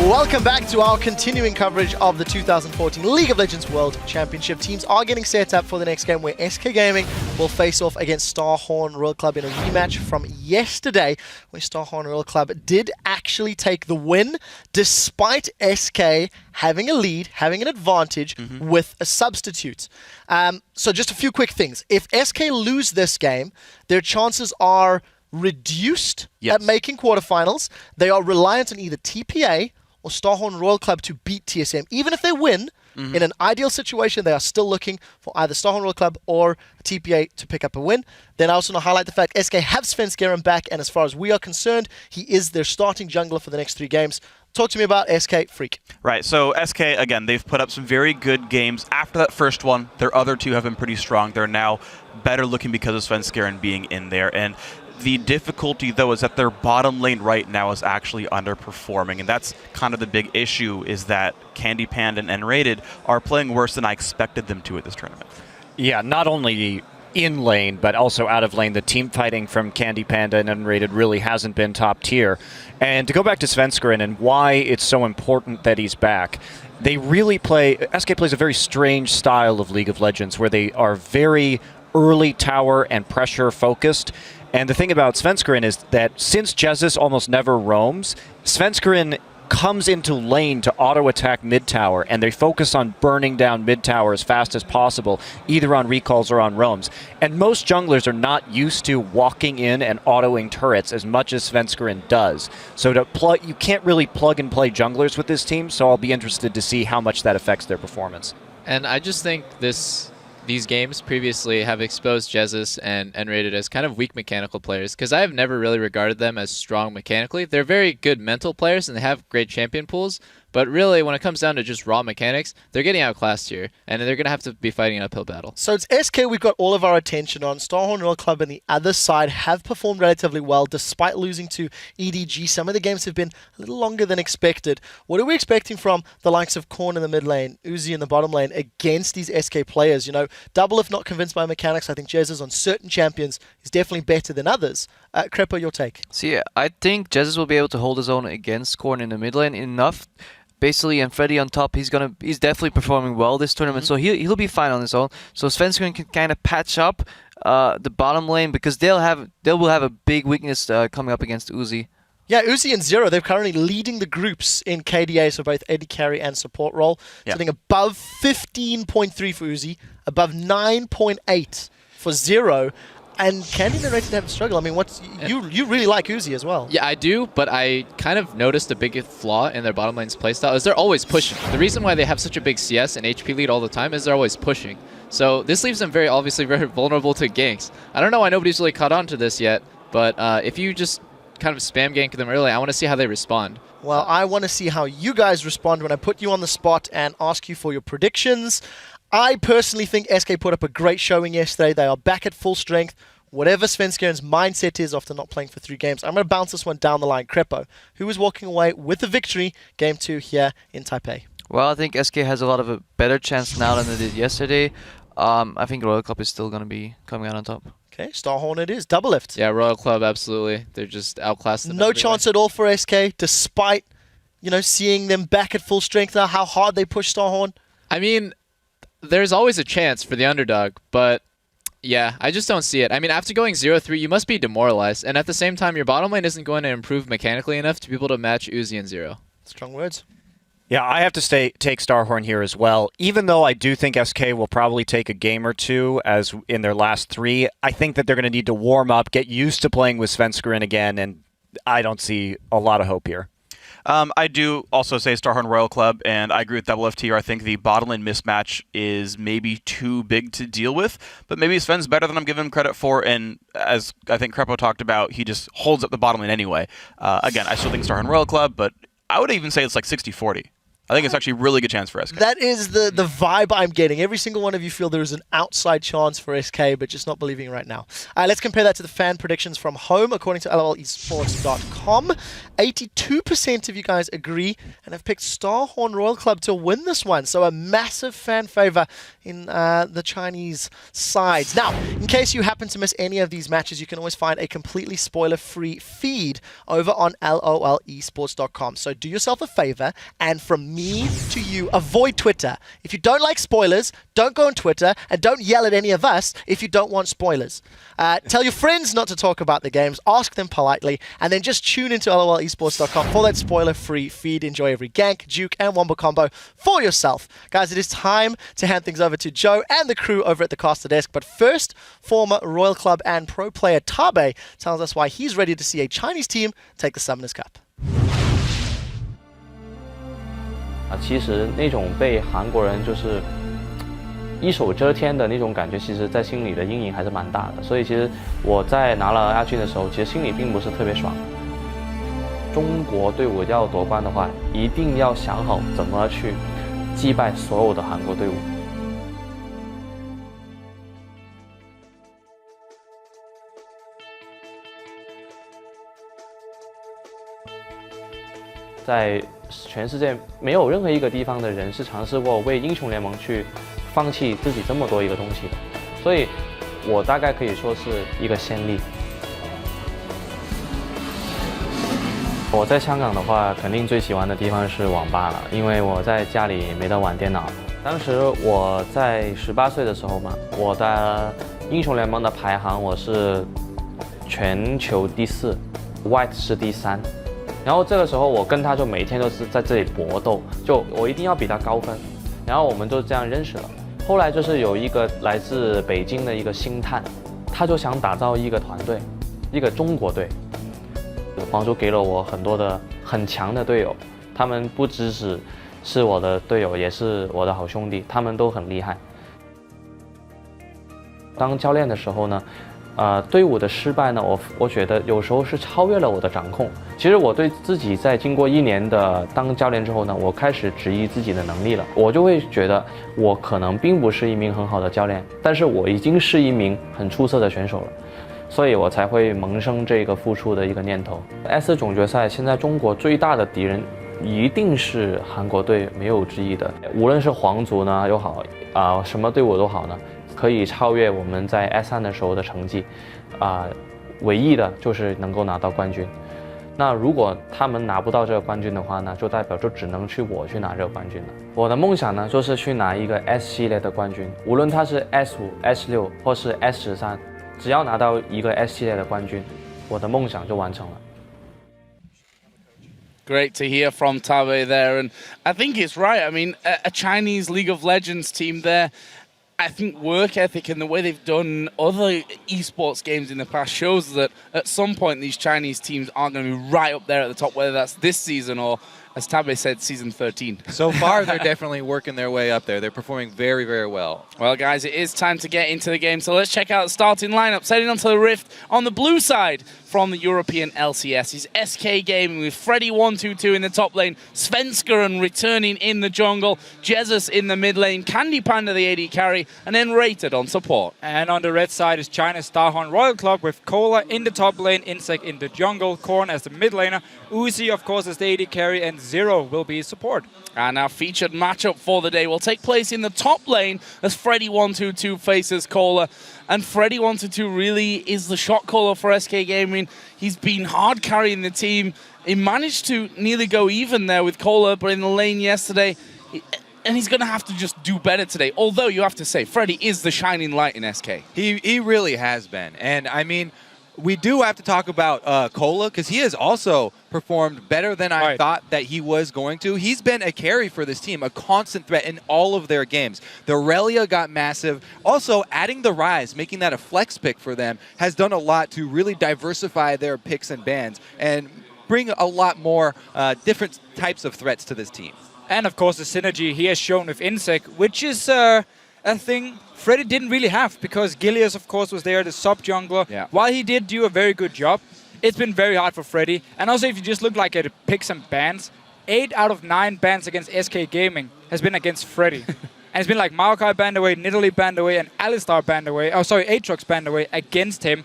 Welcome back to our continuing coverage of the 2014 League of Legends World Championship. Teams are getting set up for the next game where SK Gaming will face off against Starhorn Royal Club in a rematch from yesterday, where Starhorn Royal Club did actually take the win despite SK having a lead, having an advantage with a substitute. So just a few quick things. If SK lose this game, their chances are reduced at making quarterfinals. They are reliant on either TPA or Starhorn Royal Club to beat TSM. Even if they win, in an ideal situation, they are still looking for either Starhorn Royal Club or TPA to pick up a win. Then I also want to highlight the fact SK have Svenskeren back, and as far as we are concerned, he is their starting jungler for the next 3 games. Talk to me about SK Freak. Right, so SK, again, they've put up some very good games. After that first one, their other 2 have been pretty strong. They're now better looking because of Svenskeren being in there. And the difficulty, though, is that their bottom lane right now is actually underperforming, and that's kind of the big issue, is that Candy Panda and N-Rated are playing worse than I expected them to at this tournament. Yeah, not only in lane, but also out of lane. The team fighting from Candy Panda and Unrated really hasn't been top tier. And to go back to Svenskeren and why it's so important that he's back, they really SK plays a very strange style of League of Legends where they are very early tower and pressure focused. And the thing about Svenskeren is that since Jesus almost never roams, Svenskeren comes into lane to auto-attack mid-tower, and they focus on burning down mid-tower as fast as possible, either on recalls or on roams. And most junglers are not used to walking in and autoing turrets as much as Svenskeren does. So you can't really plug-and-play junglers with this team, so I'll be interested to see how much that affects their performance. And I just think these games previously have exposed Jesus and N-Rated as kind of weak mechanical players, because I have never really regarded them as strong mechanically. They're very good mental players and they have great champion pools, but really when it comes down to just raw mechanics, they're getting outclassed here, and they're going to have to be fighting an uphill battle. So it's SK we've got all of our attention on. Starhorn Royal Club on the other side have performed relatively well despite losing to EDG. Some of the games have been a little longer than expected. What are we expecting from the likes of Korn in the mid lane, Uzi in the bottom lane against these SK players? You know, double if not convinced by mechanics. I think Jesus on certain champions is definitely better than others. Crepo, your take? So yeah, I think Jesus will be able to hold his own against Korn in the mid lane enough. Basically, and Freddy on top, he's definitely performing well this tournament, so he'll be fine on his own. So Svenskeren can kind of patch up the bottom lane, because they will have a big weakness coming up against Uzi. Yeah, Uzi and Zero, they're currently leading the groups in KDA, so both AD carry and support role. Sitting above 15.3 for Uzi, above 9.8 for Zero. And Candy and Rated have to struggle. I mean, you really like Uzi as well. Yeah, I do, but I kind of noticed a big flaw in their bottom lane's playstyle is they're always pushing. The reason why they have such a big CS and HP lead all the time is they're always pushing. So this leaves them obviously very vulnerable to ganks. I don't know why nobody's really caught on to this yet, but if you just kind of spam gank them early, I want to see how they respond. Well, I want to see how you guys respond when I put you on the spot and ask you for your predictions. I personally think SK put up a great showing yesterday. They are back at full strength. Whatever Svenskeren's mindset is after not playing for 3 games, I'm going to bounce this one down the line. Crepo, who is walking away with the victory, Game 2 here in Taipei? Well, I think SK has a lot of a better chance now than they did yesterday. I think Royal Club is still going to be coming out on top. Okay, Starhorn it is. Double lift. Yeah, Royal Club, absolutely. They're just outclassed. No chance at all for SK, despite, seeing them back at full strength now, how hard they push Starhorn. I mean, there's always a chance for the underdog, but yeah, I just don't see it. I mean, after going 0-3, you must be demoralized, and at the same time, your bottom lane isn't going to improve mechanically enough to be able to match Uzi and Zero. Strong words. Yeah, I have to take Starhorn here as well. Even though I do think SK will probably take a game or 2 as in their last 3, I think that they're going to need to warm up, get used to playing with Svenskeren again, and I don't see a lot of hope here. I do also say Starhorn Royal Club, and I agree with Double FT. I think the bottom lane mismatch is maybe too big to deal with, but maybe Sven's better than I'm giving him credit for, and as I think Crepo talked about, he just holds up the bottom lane anyway. Again, I still think Starhorn Royal Club, but I would even say it's like 60-40. I think it's actually a really good chance for SK. That is the vibe I'm getting. Every single one of you feel there is an outside chance for SK, but just not believing right now. Let's compare that to the fan predictions from home, according to LOLesports.com. 82% of you guys agree and have picked Starhorn Royal Club to win this one. So a massive fan favor in the Chinese sides. Now, in case you happen to miss any of these matches, you can always find a completely spoiler-free feed over on lolesports.com. So do yourself a favor, and from me to you, avoid Twitter. If you don't like spoilers, don't go on Twitter, and don't yell at any of us if you don't want spoilers. Tell your friends not to talk about the games, ask them politely, and then just tune into lolesports.com for that spoiler-free feed. Enjoy every gank, juke, and wombo combo for yourself. Guys, it is time to hand things over to Joe and the crew over at the caster desk. But first, former Royal Club and pro player Tabe tells us why he's ready to see a Chinese team take the Summoners Cup. 其实那种被韩国人就是一手遮天的那种感觉，其实在心里的阴影还是蛮大的。所以其实我在拿了亚军的时候，其实心里并不是特别爽。中国队伍要夺冠的话，一定要想好怎么去击败所有的韩国队伍。在全世界没有任何一个地方的人是尝试过为英雄联盟去放弃自己这么多一个东西的，所以我大概可以说是一个先例。我在香港的话，肯定最喜欢的地方是网吧了，因为我在家里没得玩电脑。当时我在18岁的时候嘛，我的英雄联盟的排行我是全球第4，White 是第3。然后这个时候我跟他就每天都是在这里搏斗，就我一定要比他高分，然后我们就这样认识了。后来就是有一个来自北京的一个星探，他就想打造一个团队，一个中国队。黄叔给了我很多的很强的队友，他们不只是我的队友，也是我的好兄弟，他们都很厉害。当教练的时候呢，队伍的失败呢，我觉得有时候是超越了我的掌控。其实我对自己在经过1年的当教练之后呢，我开始质疑自己的能力了。我就会觉得我可能并不是一名很好的教练，但是我已经是一名很出色的选手了，所以我才会萌生这个复出的一个念头。S 总决赛现在中国最大的敌人一定是韩国队，没有之一的。无论是皇族呢又好，什么队伍都好呢，可以超越我们在 S3 的时候的成绩，唯一的就是能够拿到冠军。那如果他们拿不到这个冠军的话呢，就代表就只能我去拿这个冠军了。我的梦想呢，就是去拿一个 S 系列的冠军，无论它是 S5、S6 或是 S13，只要拿到一个 S 系列的冠军，我的梦想就完成了。Great to hear from Tabe there, and I think it's right. I mean, a Chinese League of Legends team there, I think work ethic and the way they've done other esports games in the past shows that at some point these Chinese teams are going to be right up there at the top, whether that's this season or, as Tabe said, season 13. So far, they're definitely working their way up there. They're performing very, very well. Well, guys, it is time to get into the game, so let's check out the starting lineup. Heading onto the Rift on the blue side from the European LCS is SK Gaming with Freddy122 in the top lane, Svenskeren returning in the jungle, Jesus in the mid lane, Candy Panda the AD carry, and then Rated on support. And on the red side is China's Starhorn Royal Club with Cola in the top lane, Insect in the jungle, Korn as the mid laner, Uzi of course as the AD carry, and Zero will be support. And our featured matchup for the day will take place in the top lane as Freddy122 faces Cola. And Freddy122 really is the shot caller for SK Gaming. He's been hard carrying the team. He managed to nearly go even there with Cola, but in the lane yesterday, and he's going to have to just do better today. Although you have to say, Freddy is the shining light in SK. He really has been. And I mean, we do have to talk about Cola, because he has also performed better than I thought that he was going to. He's been a carry for this team, a constant threat in all of their games. The Aurelia got massive. Also, adding the Rise, making that a flex pick for them, has done a lot to really diversify their picks and bans and bring a lot more different types of threats to this team. And of course the synergy he has shown with Insect, which is a thing Freddy didn't really have, because Gilius of course was there, the sub jungler. Yeah. While he did do a very good job, it's been very hard for Freddy. And also if you just look like at picks and bans, 8 out of 9 bans against SK Gaming has been against Freddy. And it's been like Maokai banned away, Nidalee banned away, and Alistar banned away, Aatrox banned away against him.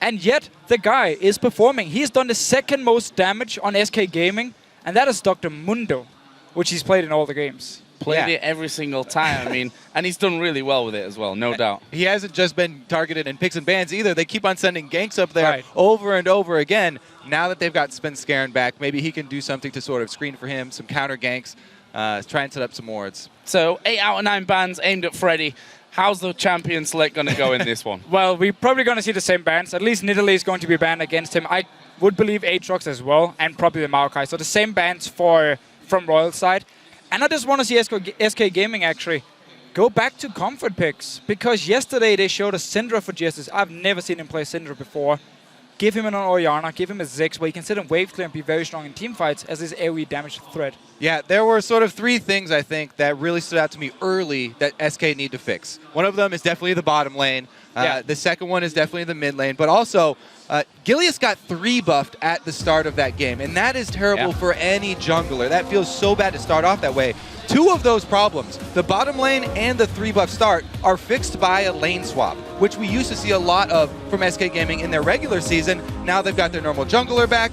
And yet, the guy is performing. He's done the second most damage on SK Gaming, and that is Dr. Mundo, which he's played in all the games. Played it every single time. I mean, and he's done really well with it as well, no doubt. He hasn't just been targeted in picks and bans either. They keep on sending ganks up there over and over again. Now that they've got Svenskeren back, maybe he can do something to sort of screen for him, some counter ganks, try and set up some wards. So 8 out of 9 bans aimed at Freddy. How's the champion select going to go in this one? Well, we're probably going to see the same bans. At least Nidalee is going to be banned against him. I would believe Aatrox as well, and probably the Maokai. So the same bans from Royal side. And I just want to see SK Gaming actually go back to comfort picks. Because yesterday they showed a Syndra for Justice. I've never seen him play Syndra before. Give him an Orianna, give him a Ziggs, where he can sit and wave clear and be very strong in team fights as his AoE damage threat. Yeah, there were sort of 3 things, I think, that really stood out to me early that SK need to fix. One of them is definitely the bottom lane. The second one is definitely the mid lane. But also, Gilius got 3 buffed at the start of that game, and that is terrible for any jungler. That feels so bad to start off that way. 2 of those problems, the bottom lane and the 3 buff start, are fixed by a lane swap, which we used to see a lot of from SK Gaming in their regular season. Now they've got their normal jungler back.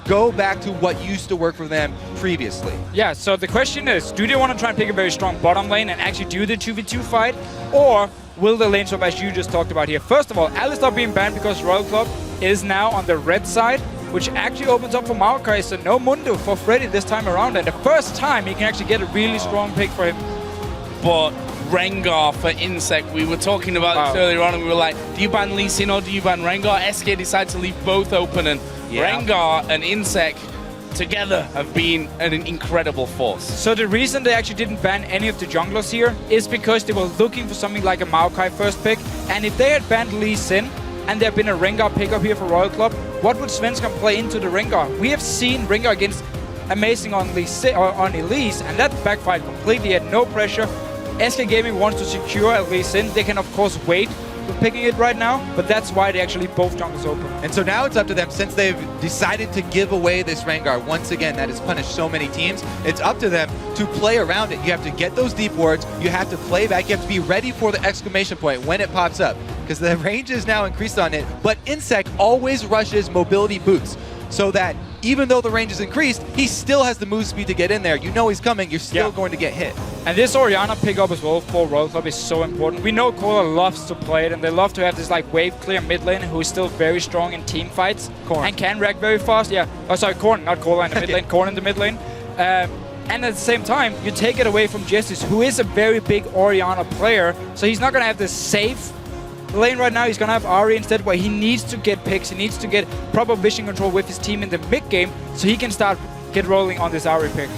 Go back to what used to work for them previously. Yeah, so the question is, do they want to try and pick a very strong bottom lane and actually do the 2v2 fight? Or will the lane swap, as you just talked about here? First of all, Alistar being banned because Royal Club is now on the red side, which actually opens up for Maokai, so no Mundo for Freddy this time around. And the first time he can actually get a really strong pick for him. But Rengar for Insect, we were talking about this earlier on, and we were like, do you ban Lee Sin or do you ban Rengar? SK decided to leave both open, and Rengar and Insect together have been an incredible force. So the reason they actually didn't ban any of the junglers here is because they were looking for something like a Maokai first pick, and if they had banned Lee Sin and there had been a Rengar pickup here for Royal Club, what would Svenskeren play into the Rengar? We have seen Rengar against amazing on Elise, and that backfired completely. He had no pressure. SK Gaming wants to secure Elise in. They can of course wait with picking it right now, but that's why they actually both jungles open. And so now it's up to them, since they've decided to give away this Rengar once again that has punished so many teams, it's up to them to play around it. You have to get those deep wards, you have to play back, you have to be ready for the exclamation point when it pops up, because the range is now increased on it, but Insect always rushes mobility boots, so that even though the range is increased, he still has the move speed to get in there. You know he's coming, you're still going to get hit. And this Orianna pickup as well for Royal Club is so important. We know Cola loves to play it, and they love to have this like wave clear mid lane who is still very strong in team fights and can react very fast. Yeah, oh sorry, Korn, not Cola in the mid lane, Korn in the mid lane. And at the same time, you take it away from Justice, who is a very big Orianna player, so he's not going to have this safe lane right now. He's going to have Ahri instead, where he needs to get picks, he needs to get proper vision control with his team in the mid game, so he can get rolling on this Ahri pick.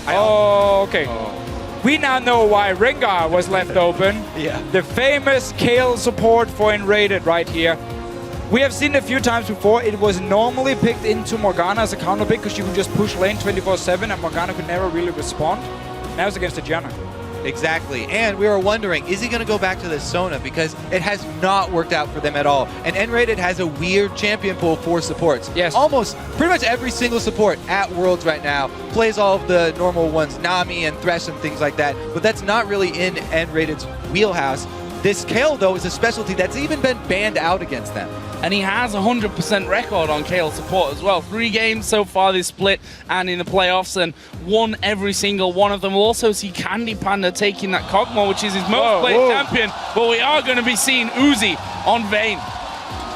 Okay. We now know why Rengar was left open. The famous Kale support for Enrated right here. We have seen it a few times before. It was normally picked into Morgana as a counter pick because you could just push lane 24/7 and Morgana could never really respond. Now it's against the Janna. Exactly, and we were wondering, is he going to go back to the Sona? Because it has not worked out for them at all. And N-Rated has a weird champion pool for supports. Yes. Almost, pretty much every single support at Worlds right now plays all of the normal ones, Nami and Thresh and things like that, but that's not really in N-Rated's wheelhouse. This Kale, though, is a specialty that's even been banned out against them. And he has a 100% record on Kale support as well. 3 games so far this split and in the playoffs, and won every single one of them. We'll also see Candy Panda taking that Kog'Maw, which is his most played champion. But we are going to be seeing Uzi on Vayne.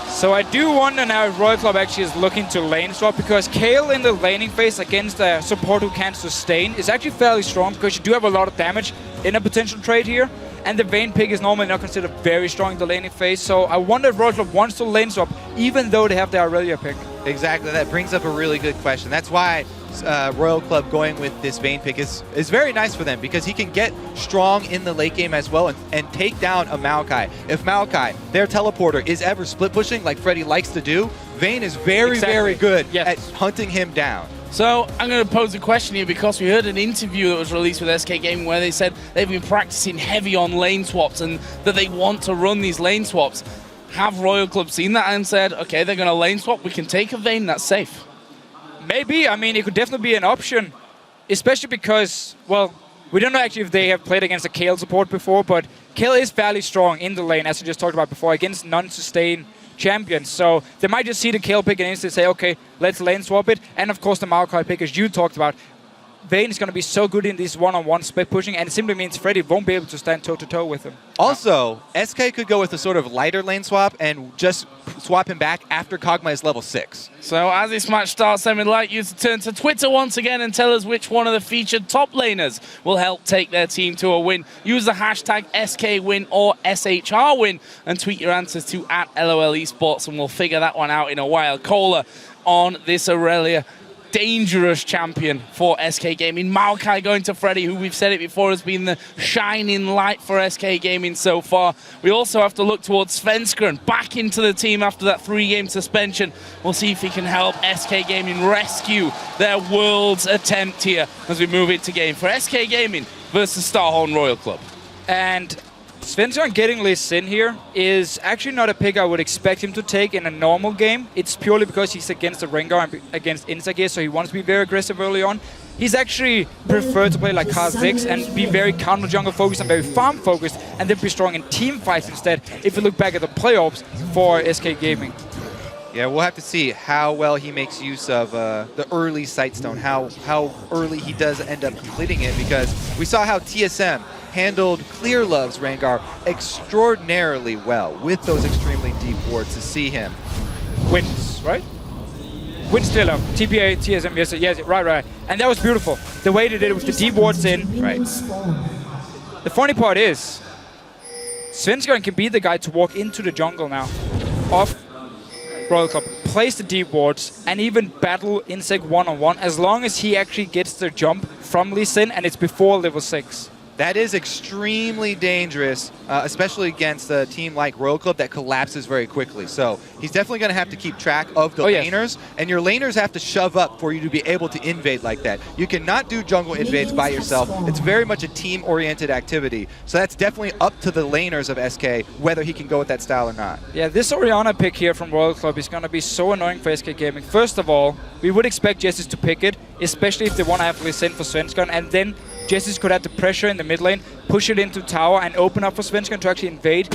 So I do wonder now if Royal Club actually is looking to lane swap, because Kale in the laning phase against a support who can sustain is actually fairly strong, because you do have a lot of damage in a potential trade here. And the Vayne pick is normally not considered very strong in the laning phase, so I wonder if Royal Club wants to lane swap, even though they have the Aurelia pick. Exactly, that brings up a really good question. That's why Royal Club going with this Vayne pick is very nice for them, because he can get strong in the late game as well and take down a Maokai. If Maokai, their teleporter, is ever split pushing like Freddy likes to do, Vayne is very good at hunting him down. So I'm going to pose a question here, because we heard an interview that was released with SK Gaming where they said they've been practicing heavy on lane swaps and that they want to run these lane swaps. Have Royal Club seen that and said, okay, they're going to lane swap, we can take a Vayne, that's safe? Maybe. I mean, it could definitely be an option, especially because, well, we don't know actually if they have played against a Kale support before, but Kale is fairly strong in the lane, as we just talked about before, against non-sustain champions. So they might just see the Kayle pick and instantly say, okay, let's lane swap it. And of course the Maokai pick, as you talked about, Vayne is going to be so good in this one-on-one split pushing, and it simply means Freddy won't be able to stand toe-to-toe with him. Also, SK could go with a sort of lighter lane swap and just swap him back after Kog'Maw is level 6. So as this match starts, then we'd like you to turn to Twitter once again and tell us which one of the featured top laners will help take their team to a win. Use the hashtag SKWin or SHRWin and tweet your answers to @LOLesports, and we'll figure that one out in a while. Kohler on this Aurelia. Dangerous champion for SK Gaming. Maokai going to Freddy, who we've said it before has been the shining light for SK Gaming so far. We also have to look towards Svenskeren, back into the team after that 3-game suspension. We'll see if he can help SK Gaming rescue their world's attempt here as we move into game for SK Gaming versus Starhorn Royal Club. And Svenskeren getting Lee Sin here is actually not a pick I would expect him to take in a normal game. It's purely because he's against the Rengar and against Inzak here, so he wants to be very aggressive early on. He's actually preferred to play like Kha'Zix and be very counter jungle focused and very farm focused, and then be strong in team fights instead, if you look back at the playoffs for SK Gaming. Yeah, we'll have to see how well he makes use of the early Sightstone, how early he does end up completing it, because we saw how TSM handled Clear Love's Rengar extraordinarily well with those extremely deep wards to see him. Wins, right? Wins still up. TPA, TSM, yes, right. And that was beautiful. The way they did it with the deep wards in. Right. The funny part is, Svenskeren can be the guy to walk into the jungle now of Royal Club, place the deep wards, and even battle Insect one-on-one as long as he actually gets the jump from Lee Sin and it's before level 6. That is extremely dangerous, especially against a team like Royal Club that collapses very quickly. So he's definitely going to have to keep track of the laners, and your laners have to shove up for you to be able to invade like that. You cannot do jungle invades by yourself. It's very much a team-oriented activity. So that's definitely up to the laners of SK, whether he can go with that style or not. Yeah, this Orianna pick here from Royal Club is going to be so annoying for SK Gaming. First of all, we would expect Jessis to pick it, especially if they want to have Lee Sin for Svenskeren, and then Jessis could have the pressure in the mid lane, push it into tower, and open up for Svenskeren to actually invade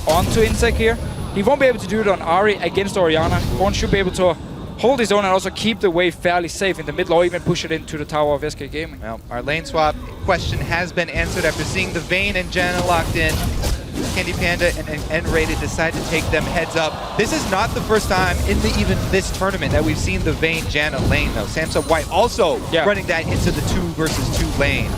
onto Insect here. He won't be able to do it on Ahri against Orianna. Korn should be able to hold his own and also keep the wave fairly safe in the mid lane, or even push it into the tower of SK Gaming. Well, our lane swap question has been answered after seeing the Vayne and Janna locked in. Candy Panda and N-Rated decide to take them heads up. This is not the first time in even this tournament that we've seen the Vayne Janna lane though. Samsung White also running that into the 2 versus 2 lane.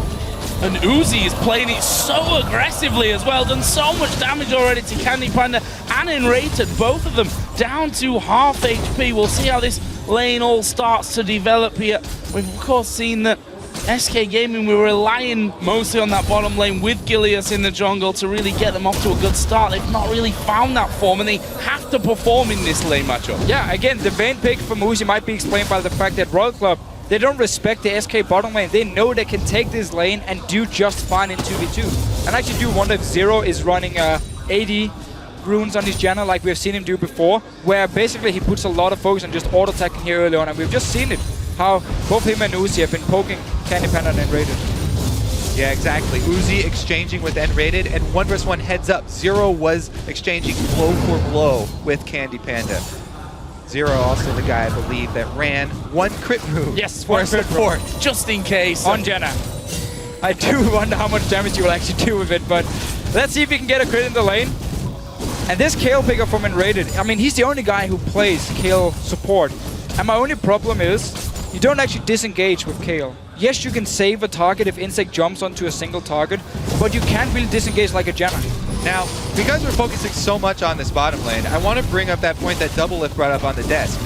And Uzi is playing it so aggressively as well, done so much damage already to Candy Panda and Enrated, both of them down to half HP. We'll see how this lane all starts to develop here. We've of course seen that SK Gaming were relying mostly on that bottom lane with Gilius in the jungle to really get them off to a good start. They've not really found that form, and they have to perform in this lane matchup. Yeah, again, the Vayne pick from Uzi might be explained by the fact that Royal Club, they don't respect the SK bottom lane. They know they can take this lane and do just fine in 2v2. And I actually do wonder if Zero is running 80 runes on his Janna like we've seen him do before, where basically he puts a lot of focus on just auto-attacking here early on, and we've just seen it, how both him and Uzi have been poking Candy Panda and N-Rated. Yeah, exactly. Uzi exchanging with N-Rated, and 1 vs 1 heads up. Zero was exchanging blow for blow with Candy Panda. Zero also the guy, I believe, that ran 1 crit move for support. Just in case. On Janna. I do wonder how much damage you will actually do with it, but let's see if he can get a crit in the lane. And this Kayle picker from Enrated, I mean, he's the only guy who plays Kayle support. And my only problem is, you don't actually disengage with Kayle. Yes, you can save a target if Insect jumps onto a single target, but you can't really disengage like a Janna. Now, because we're focusing so much on this bottom lane, I want to bring up that point that Double Lift brought up on the desk.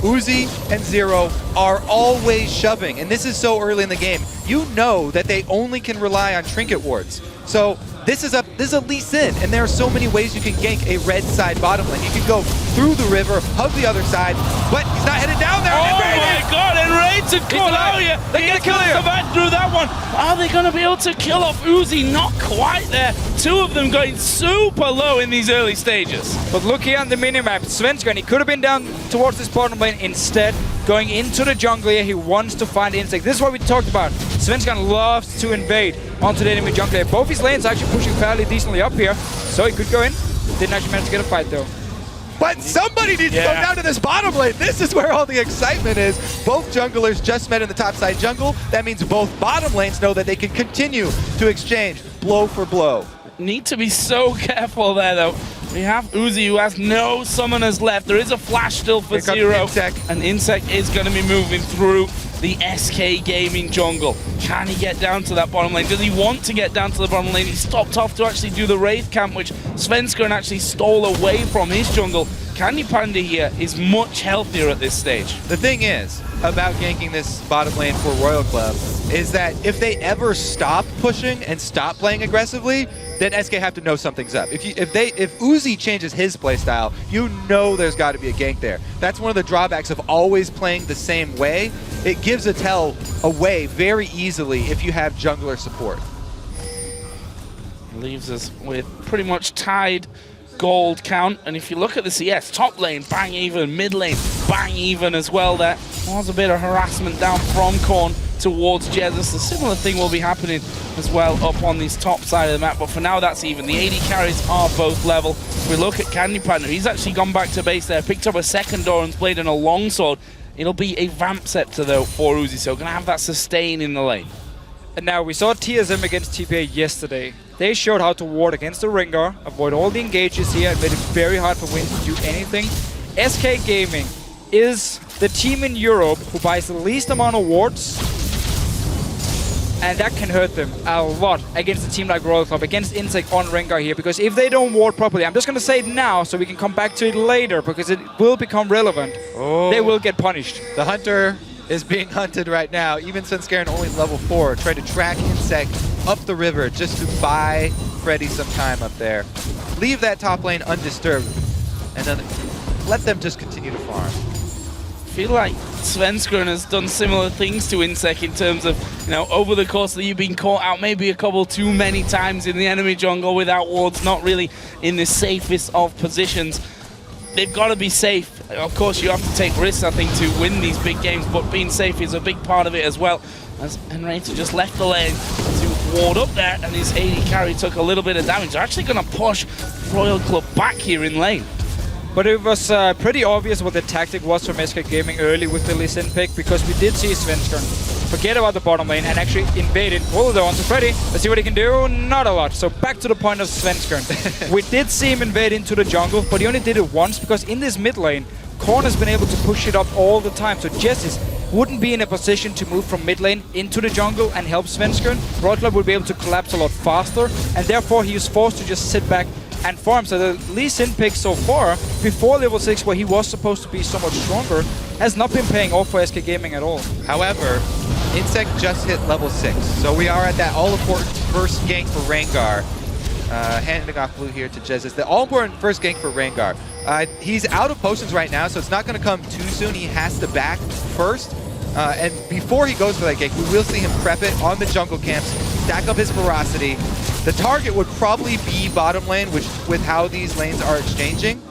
Uzi and Zero are always shoving, and this is so early in the game. You know that they only can rely on trinket wards. So this is a Lee Sin, and there are so many ways you can gank a red side bottom lane. You can go through the river, hug the other side, but he's not headed down there. Oh my god, Enrated caught out here. They're going to kill him. Survive through that one. Are they going to be able to kill off Uzi? Not quite there. 2 of them going super low in these early stages. But look here on the minimap, Svenskeren, he could have been down towards this bottom lane, instead going into the jungle here. He wants to find Insect. This is what we talked about. Svenskeren loves to invade onto the enemy jungle here. Both his lanes are actually pushing fairly decently up here, so he could go in. Didn't actually manage to get a fight though. But somebody needs to go down to this bottom lane. This is where all the excitement is. Both junglers just met in the topside jungle. That means both bottom lanes know that they can continue to exchange blow for blow. Need to be so careful there, though. We have Uzi, who has no summoners left. There is a flash still for Zero. And Insect is going to be moving through the SK Gaming jungle. Can he get down to that bottom lane? Does he want to get down to the bottom lane? He stopped off to actually do the Wraith camp, which Svenskeren actually stole away from his jungle. Candy Panda here is much healthier at this stage. The thing is about ganking this bottom lane for Royal Club is that if they ever stop pushing and stop playing aggressively, then SK have to know something's up. If Uzi changes his playstyle, you know there's got to be a gank there. That's one of the drawbacks of always playing the same way. It gives a tell away very easily if you have jungler support. Leaves us with pretty much tied gold count, and if you look at the CS, top lane bang even, mid lane bang even as well. There was a bit of harassment down from Korn towards Jesus. A similar thing will be happening as well up on this top side of the map, but for now that's even. The AD carries are both level. If we look at Candy Panda, he's actually gone back to base there, picked up a second Doran's Blade and a longsword. It'll be a Vamp Scepter though for Uzi, so gonna have that sustain in the lane. And now we saw TSM against TPA yesterday. They showed how to ward against the Rengar, avoid all the engages here, and made it very hard for Win to do anything. SK Gaming is the team in Europe who buys the least amount of wards, and that can hurt them a lot against a team like Royal Club, against Insect on Rengar here, because if they don't ward properly, I'm just going to say it now so we can come back to it later, because it will become relevant. They will get punished. The Hunter is being hunted right now. Even Svenskeren only level 4, trying to track Insect up the river just to buy Freddy some time up there. Leave that top lane undisturbed, and then let them just continue to farm. I feel like Svenskeren has done similar things to Insect in terms of, you know, over the course of the year being caught out maybe a couple too many times in the enemy jungle without wards, not really in the safest of positions. They've got to be safe. Of course, you have to take risks, I think, to win these big games, but being safe is a big part of it as well. As Henrietta just left the lane to ward up there, and his AD carry took a little bit of damage. They're actually going to push Royal Club back here in lane. But it was pretty obvious what the tactic was from SK Gaming early with the Lee Sin pick, because we did see Svenskeren forget about the bottom lane and actually invade it. Pull it onto Freddy. Let's see what he can do. Not a lot. So back to the point of Svenskeren. We did see him invade into the jungle, but he only did it once, because in this mid lane, Korn has been able to push it up all the time. So Jessis wouldn't be in a position to move from mid lane into the jungle and help Svenskeren. Royal Club would be able to collapse a lot faster, and therefore he was forced to just sit back and farm. So the Lee Sin pick so far, before level 6, where he was supposed to be so much stronger, has not been paying off for SK Gaming at all. However, Insect just hit level 6, so we are at that all-important first gank for Rengar. Handing off blue here to Jesus. The all-important first gank for Rengar. He's out of potions right now, so it's not going to come too soon. He has to back first. And before he goes for that gank, we will see him prep it on the jungle camps, stack up his ferocity. The target would probably be bottom lane, which with how these lanes are exchanging.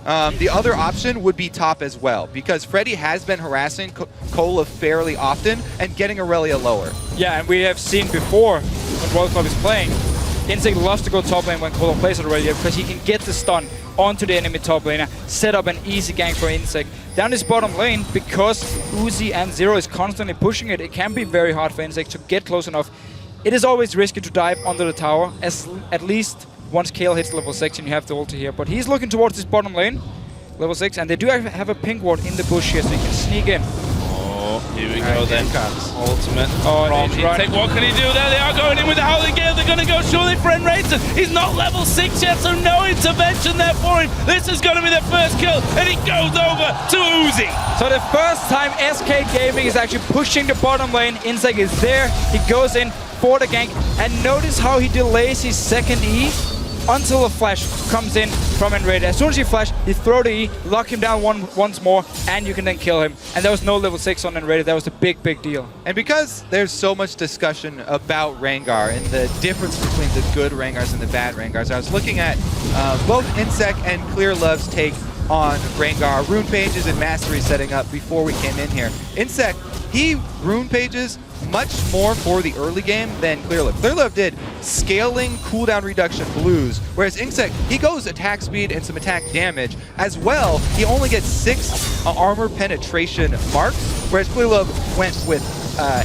The other option would be top as well, because Freddy has been harassing Cola fairly often and getting Aurelia lower. Yeah, and we have seen before when Royal Club is playing, Insect loves to go top lane when Cola plays Aurelia, because he can get the stun onto the enemy top laner, set up an easy gank for Insect. Down this bottom lane, because Uzi and Zero is constantly pushing it, it can be very hard for Insect to get close enough. It is always risky to dive under the tower, at least once Kale hits level 6 and you have the ulti here. But he's looking towards this bottom lane, level 6, and they do have a pink ward in the bush here, so he can sneak in. Oh, here we go then. Ultimate from Insect. What can he do there? They are going in with the Howling Gale. They're going to go surely for Enraged. He's not level 6 yet, so no intervention there for him. This is going to be the first kill, and he goes over to Uzi. So the first time SK Gaming is actually pushing the bottom lane, Insect is there. He goes in for the gank, and notice how he delays his second E until a flash comes in from Enraged. As soon as you flash, you throw the E, lock him down once more, and you can then kill him. And there was no level 6 on Enraged. That was a big, big deal. And because there's so much discussion about Rengar and the difference between the good Rengars and the bad Rengars, I was looking at both Insect and Clear Love's take on Rengar. Rune pages and mastery setting up before we came in here. Insect, he rune pages much more for the early game than Clearlove. Clearlove did scaling cooldown reduction blues, whereas Insect, he goes attack speed and some attack damage. As well, he only gets 6 armor penetration marks, whereas Clearlove went with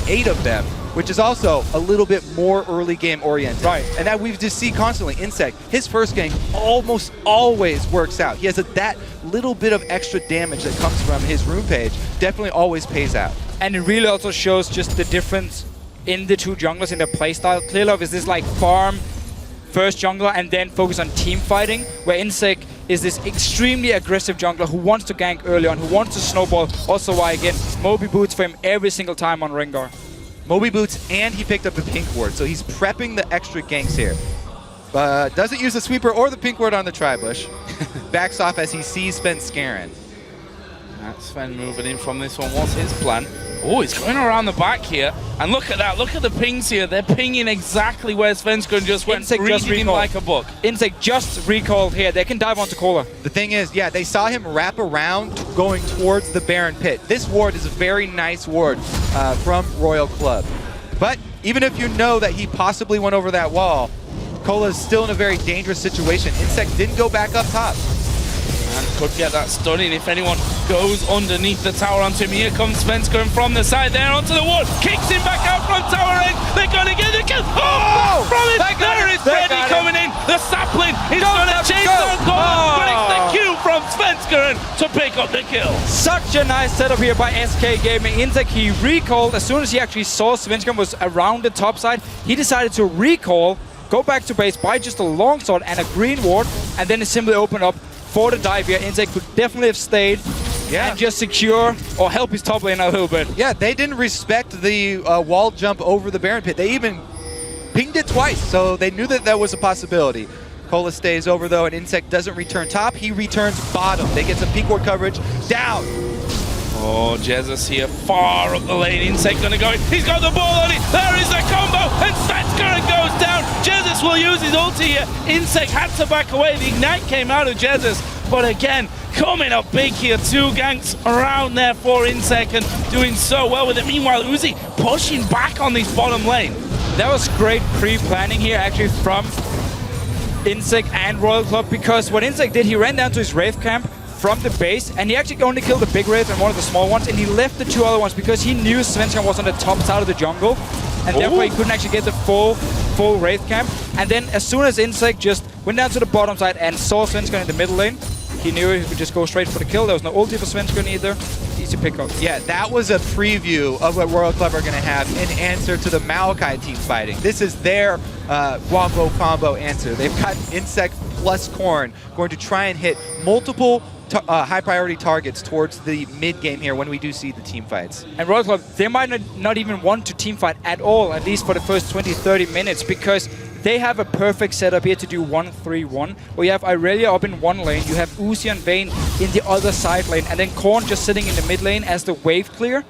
8 of them, which is also a little bit more early game oriented. Right. And that we just see constantly. Insect, his first game almost always works out. He has that little bit of extra damage that comes from his rune page. Definitely always pays out. And it really also shows just the difference in the two junglers in their playstyle. Clearlove is this like farm first jungler and then focus on team fighting, where Insect is this extremely aggressive jungler who wants to gank early on, who wants to snowball. Also why, again, Moby boots for him every single time on Rengar. Moby boots, and he picked up the pink ward, so he's prepping the extra ganks here. Doesn't use the sweeper or the pink ward on the Tribush. Backs off as he sees Svenskeren. That's Sven moving in from this one. What's his plan? Oh, he's going around the back here. And look at that. Look at the pings here. They're pinging exactly where Svenskeren just went. Insect just reading recalled. like a book. Insect just recalled here. They can dive onto Kola. The thing is, yeah, they saw him wrap around going towards the Baron Pit. This ward is a very nice ward from Royal Club. But even if you know that he possibly went over that wall, Kola is still in a very dangerous situation. Insect didn't go back up top. And could get that stunning if anyone goes underneath the tower onto him. Here comes Svenskeren from the side there onto the wall. Kicks him back out from tower end. They're going to get the kill. Oh! From it! There is Freddy coming in. The sapling is going to chase down Kola. But it's the Q from Svenskeren to pick up the kill. Such a nice setup here by SK Gaming. Insect, he recalled as soon as he actually saw Svenskeren was around the top side. He decided to recall, go back to base, buy just a longsword and a green ward, and then it simply opened up for the dive here. Insect could definitely have stayed and just secure or help his top lane a little bit. Yeah, they didn't respect the wall jump over the Baron Pit. They even pinged it twice, so they knew that that was a possibility. Kola stays over though, and Insect doesn't return top. He returns bottom. They get some peak ward coverage. Down. Oh, Jesus here, far up the lane. Insect gonna go in. He's got the ball on it. There is the combo, and Svenskeren goes down. Jesus will use his ulti here. Insect had to back away. The ignite came out of Jesus, but again, coming up big here. 2 ganks around there for Insect and doing so well with it. Meanwhile, Uzi pushing back on this bottom lane. That was great pre-planning here actually from Insect and Royal Club, because what Insect did, he ran down to his Wraith camp from the base, and he actually only killed the big Wraith and one of the small ones, and he left the 2 other ones because he knew Svenskeren was on the top side of the jungle, and therefore he couldn't actually get the full Wraith camp. And then as soon as Insect just went down to the bottom side and saw Svenskeren in the middle lane, he knew he could just go straight for the kill. There was no ulti for Svenskeren either. Easy pick up. Yeah, that was a preview of what Royal Club are going to have in answer to the Maokai team fighting. This is their wombo combo answer. They've got Insect plus Corn going to try and hit multiple high priority targets towards the mid game here when we do see the team fights. And Royal Club, they might not even want to team fight at all, at least for the first 20-30 minutes, because they have a perfect setup here to do 1-3-1, where you have Irelia up in one lane, you have Uzi and Vayne in the other side lane, and then Korn just sitting in the mid lane as the wave clear.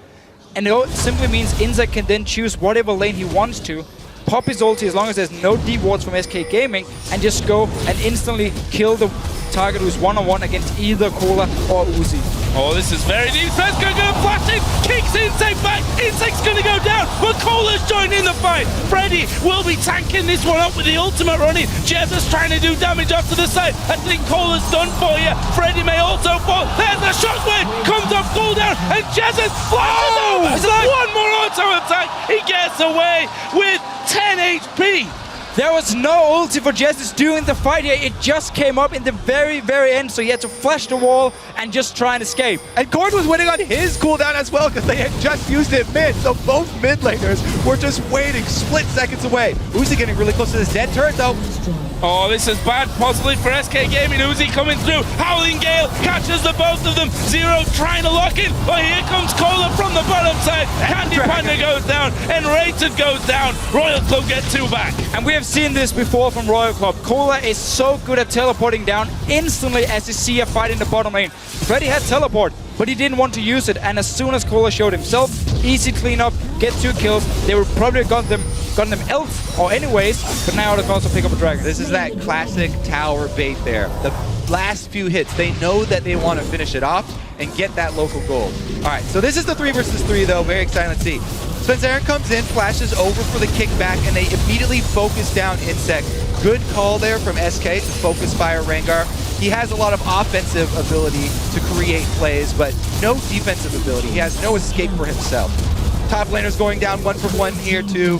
And it simply means Insect can then choose whatever lane he wants to, pop his ulti as long as there's no deep wards from SK Gaming, and just go and instantly kill the target who's one-on-one against either Kola or Uzi. Oh, this is very deep. Svenskeren gonna flash him, kicks Insect back. Insect's gonna go down, but Kola's joining the fight. Freddy will be tanking this one up with the ultimate running. Jesus trying to do damage off to the side. I think Kola's done for you. Freddy may also fall. There's the shockwave, comes off cooldown, and Jesus flashes over. It's like one more auto attack. He gets away with 10 HP. There was no ulti for Jesus during the fight here. It just came up in the very, very end, so he had to flash the wall and just try and escape. And Gord was winning on his cooldown as well because they had just used it mid, so both mid laners were just waiting split seconds away. Uzi getting really close to this dead turret though. Oh, this is bad, possibly for SK Gaming. Uzi coming through. Howling Gale catches the both of them. Zero trying to lock in. But here comes Kola from the bottom side. Candy Panda goes down, and Rated goes down. Royal Club get 2 back. And we have seen this before from Royal Club. Kola is so good at teleporting down instantly as you see a fight in the bottom lane. Freddy had teleport, but he didn't want to use it. And as soon as Kola showed himself, easy cleanup, get 2 kills. They would probably have gotten them else or anyways, but now they can also pick up a dragon. This is that classic tower bait there. The last few hits. They know that they want to finish it off and get that local gold. All right, so this is the 3 versus 3 though. Very exciting to see. Spencer comes in, flashes over for the kickback, and they immediately focus down Insect. Good call there from SK to focus fire Rengar. He has a lot of offensive ability to create plays, but no defensive ability. He has no escape for himself. Top laner's going down 1 for 1 here too,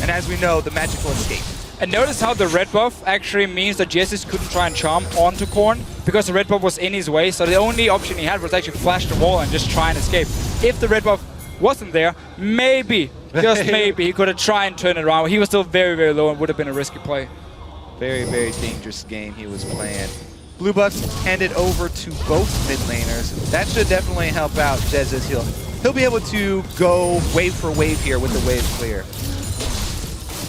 and as we know, the magical escape. And notice how the red buff actually means that Jesus couldn't try and charm onto Korn because the red buff was in his way, so the only option he had was actually flash the wall and just try and escape. If the red buff wasn't there, maybe, just maybe, he could have tried and turned it around. He was still very, very low and would have been a risky play. Very, very dangerous game he was playing. Blue buffs handed over to both mid laners. That should definitely help out Jesus. He'll be able to go wave for wave here with the wave clear.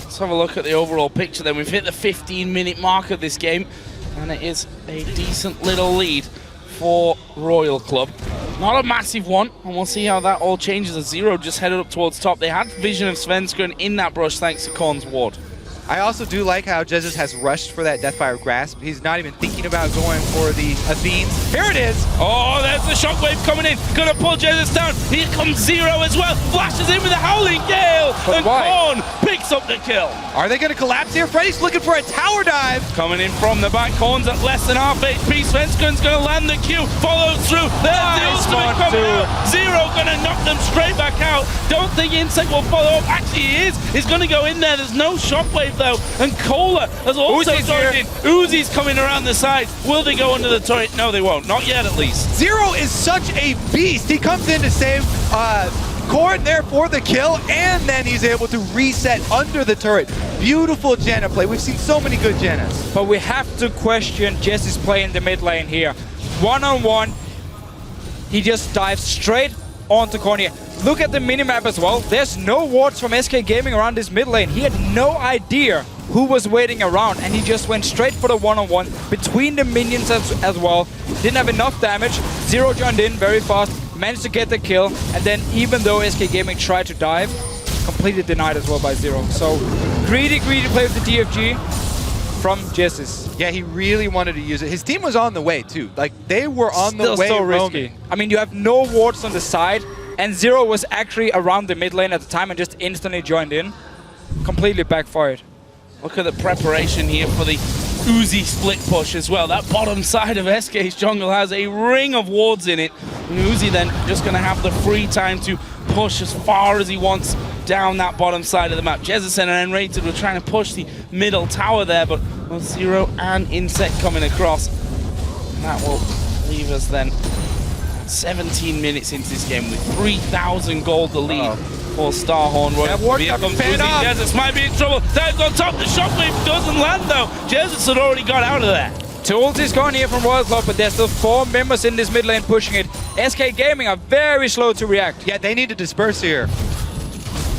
Let's have a look at the overall picture then. We've hit the 15-minute mark of this game, and it is a decent little lead for Royal Club. Not a massive one, and we'll see how that all changes as Zero just headed up towards top. They had vision of Svenskeren in that brush thanks to Korn's ward. I also do like how Jesus has rushed for that Deathfire Grasp. He's not even thinking about going for the Athenes. Here it is! Oh, there's the shockwave coming in. Gonna pull Jesus down. Here comes Zero as well. Flashes in with a Howling Gale. And Korn picks up the kill. Are they gonna collapse here? Freddy's looking for a tower dive. Coming in from the back. Korn's at less than half HP. Svenskeren's gonna land the Q. Follows through. There's the ultimate coming out. Zero gonna knock them straight back out. Don't think Insect will follow up. Actually, he is. He's gonna go in there. There's no shockwave though. And Cola has also joined in. Uzi's coming around the side. Will they go under the turret? No, they won't. Not yet, at least. Zero is such a beast. He comes in to save Korn there for the kill, and then he's able to reset under the turret. Beautiful Janna play. We've seen so many good Jannas. But we have to question Jesse's play in the mid lane here. One-on-one, he just dives straight onto Korn here. Look at the minimap as well. There's no wards from SK Gaming around this mid lane. He had no idea who was waiting around, and he just went straight for the one-on-one between the minions as well. Didn't have enough damage. Zero joined in very fast, managed to get the kill, and then even though SK Gaming tried to dive, completely denied as well by Zero. So greedy play with the DFG from Jesus. Yeah, he really wanted to use it. His team was on the way too. Like, they were on the way. Still so risky. I mean, you have no wards on the side, and Zero was actually around the mid lane at the time and just instantly joined in. Completely backfired. Look at the preparation here for the Uzi split push as well. That bottom side of SK's jungle has a ring of wards in it. And Uzi then just going to have the free time to push as far as he wants down that bottom side of the map. Jezison and Enrated were trying to push the middle tower there, but both Zero and Insect coming across. And that will leave us then 17 minutes into this game with 3,000 gold the lead. For Starhorn. Here comes Uzi. Jesus might be in trouble. Dives on top. The shockwave doesn't land though. Jesus had already got out of there. Two ultis gone here from Royal Club, but there's still 4 members in this mid lane pushing it. SK Gaming are very slow to react. Yeah, they need to disperse here.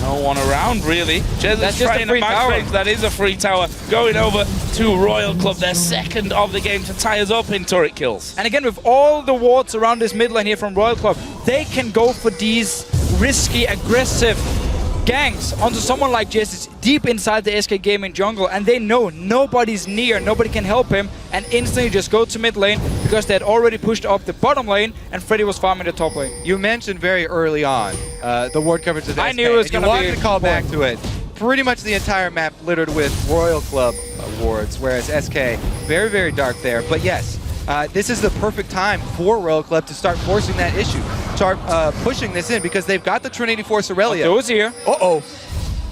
No one around really. Jesus trying to max range. That is a free tower. Going over to Royal Club, their second of the game to tie us up in turret kills. And again, with all the wards around this mid lane here from Royal Club, they can go for these risky, aggressive ganks onto someone like Jesus deep inside the SK Gaming jungle, and they know nobody's near, nobody can help him, and instantly just go to mid lane because they had already pushed up the bottom lane and Freddy was farming the top lane. You mentioned very early on the ward coverage of SK. I knew it was going to be. You wanted to call back to it. Pretty much the entire map littered with Royal Club wards, whereas SK, very, very dark there. But yes, this is the perfect time for Royal Club to start forcing that issue. Start pushing this in because they've got the Trinity Force Aurelia. Those here. Uh-oh.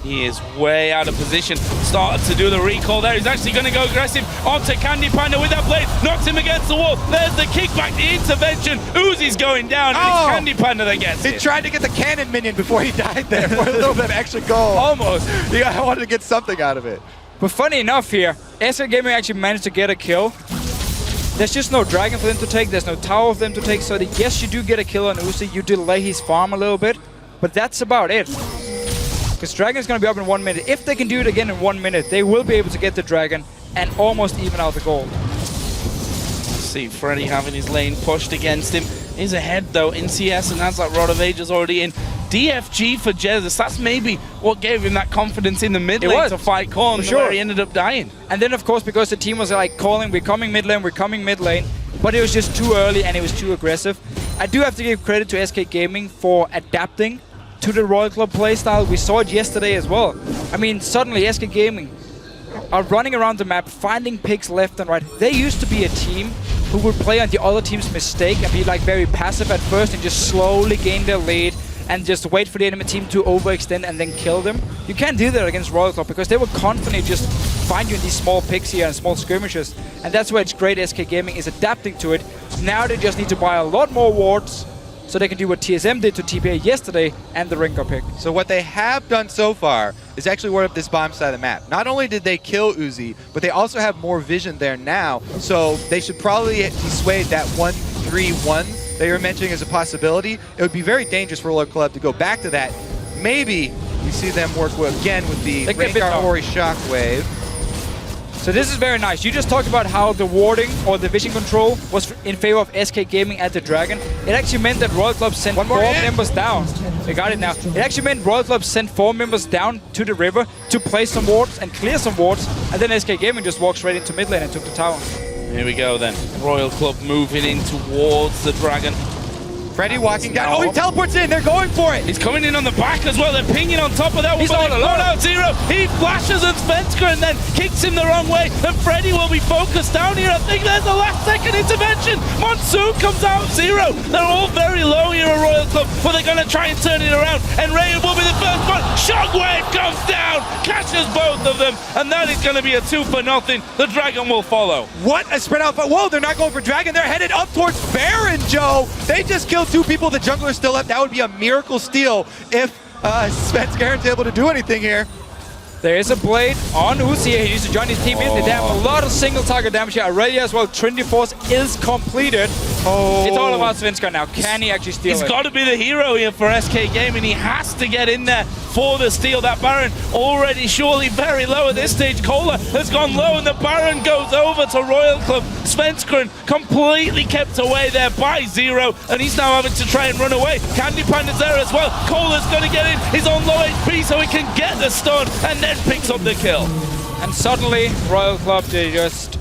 He is way out of position. Started to do the recall there. He's actually going to go aggressive onto Candy Panda with that blade. Knocks him against the wall. There's the kickback, the intervention. Uzi's going down, and it's Candy Panda that gets it. He tried to get the cannon minion before he died there for a little bit of extra gold. Almost. I wanted to get something out of it. But funny enough here, SK Gaming actually managed to get a kill. There's just no dragon for them to take, there's no tower for them to take, so that yes, you do get a kill on Uzi, you delay his farm a little bit, but that's about it. Because dragon's going to be up in 1 minute. If they can do it again in 1 minute, they will be able to get the dragon and almost even out the gold. See Freddy having his lane pushed against him. He's ahead though in CS, and that's like Rod of Ages already in. DFG for Jesus. That's maybe what gave him that confidence in the mid lane to fight Korn, sure. where he ended up dying. And then, of course, because the team was like calling, we're coming mid lane, but it was just too early and it was too aggressive. I do have to give credit to SK Gaming for adapting to the Royal Club playstyle. We saw it yesterday as well. I mean, suddenly SK Gaming are running around the map, finding picks left and right. They used to be a team who would play on the other team's mistake and be like very passive at first and just slowly gain their lead and just wait for the enemy team to overextend and then kill them. You can't do that against Royal Club because they will constantly just find you in these small picks here and small skirmishes. And that's where it's great SK Gaming is adapting to it. Now they just need to buy a lot more wards so they can do what TSM did to TPA yesterday and the Ringo pick. So what they have done so far is actually ward up this bottom side of the map. Not only did they kill Uzi, but they also have more vision there now. So they should probably dissuade that 1-3-1 that you're mentioning as a possibility. It would be very dangerous for Royal Club to go back to that. Maybe we see them work again with the Rengar Ori Shockwave. So this is very nice. You just talked about how the warding or the vision control was in favor of SK Gaming at the Dragon. It actually meant that Royal Club sent 4 members down. They got it now. It actually meant Royal Club sent 4 members down to the river to place some wards and clear some wards, and then SK Gaming just walked straight into mid lane and took the tower. Here we go then. Royal Club moving in towards the Dragon. Freddy walking down. Oh, he teleports in. They're going for it. He's coming in on the back as well. They're pinging on top of that. He's all alone. Out Zero. He flashes at Svenska and then kicks him the wrong way. And Freddy will be focused down here. I think there's the last second intervention. Monsoon comes out. Zero. They're all very low here at Royal Club, but they're going to try and turn it around. And Ray will be the first one. Shockwave comes down, catches both of them, and that is going to be a 2-0. The Dragon will follow. What a spread out. Whoa, they're not going for Dragon. They're headed up towards Baron, Joe. They just killed 2 people. The jungler's still up. That would be a miracle steal if Svenska aren't able to do anything here. There is a blade on Uzi. He needs to join his team in. They have a lot of single target damage here already as well. Trinity Force is completed. It's all about Svenska now. Can he actually steal it? He's got to be the hero here for SK Gaming. He has to get in there for the steal. That Baron already surely very low at this stage. Cola has gone low and the Baron goes over to Royal Club. Svenskeren completely kept away there by Zero, and he's now having to try and run away. Candy Panda's there as well. Cola's going to get in. He's on low HP so he can get the stun and then picks up the kill. And suddenly, Royal Club, they just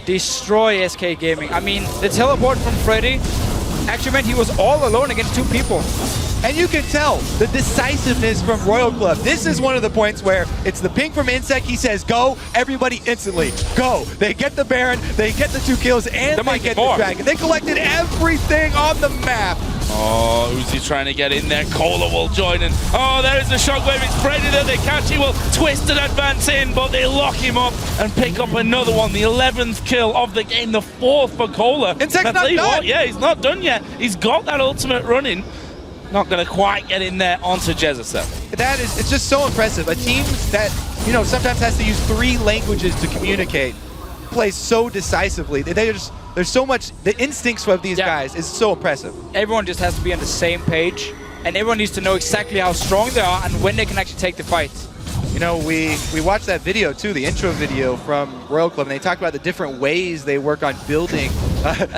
destroy SK Gaming. I mean, the teleport from Freddy actually meant he was all alone against 2 people. And you can tell the decisiveness from Royal Club. This is one of the points where it's the ping from Insect. He says, go, everybody instantly. Go. They get the Baron, they get the 2 kills, and they get the Dragon. They collected everything on the map. Oh, Uzi trying to get in there. Cola will join in. Oh, there is the Shockwave. It's Freddy that they catch. He will twist and advance in, but they lock him up and pick up another one. The 11th kill of the game, the 4th for Cola. Insect's not done. Yeah, he's not done yet. He's got that ultimate running. Not going to quite get in there onto Jesus though. It's just so impressive. A team that, you know, sometimes has to use 3 languages to communicate plays so decisively. There's so much, the instincts of these guys is so impressive. Everyone just has to be on the same page, and everyone needs to know exactly how strong they are and when they can actually take the fights. You know, we watched that video too, the intro video from Royal Club, and they talked about the different ways they work on building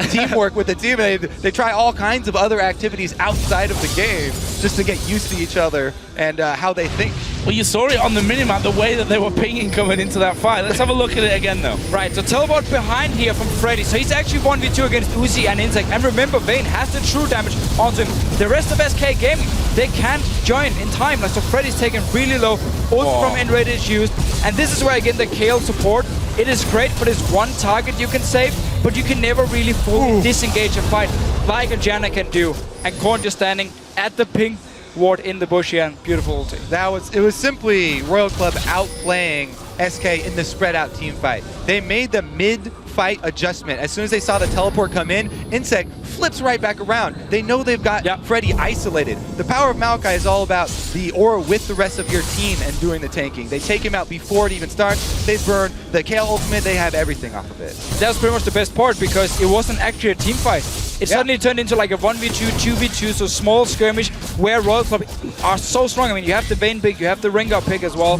teamwork with the team. And they try all kinds of other activities outside of the game just to get used to each other and how they think. Well, you saw it on the minimap, the way that they were pinging coming into that fight. Let's have a look at it again, though. Right, so teleport behind here from Freddy. So he's actually 1v2 against Uzi and Insect. And remember, Vayne has the true damage onto him. The rest of SK Gaming, they can't join in time. Like, so Freddy's taken really low. Ult from Enraid is used. And this is where, again, the KL support. It is great for this one target you can save, but you can never really fully disengage a fight like a Janna can do. And Korn just standing at the ping ward in the bush here, and beautiful ulti. It was simply Royal Club outplaying SK in the spread out team fight. They made the mid-fight adjustment. As soon as they saw the teleport come in, Insect flips right back around. They know they've got Freddy isolated. The power of Maokai is all about the aura with the rest of your team and doing the tanking. They take him out before it even starts. They burn the KL ultimate. They have everything off of it. That was pretty much the best part because it wasn't actually a team fight. It suddenly turned into like a 1v2, 2v2, so small skirmish where Royal Club are so strong. I mean, you have the Vayne pick, you have the Rengar pick as well.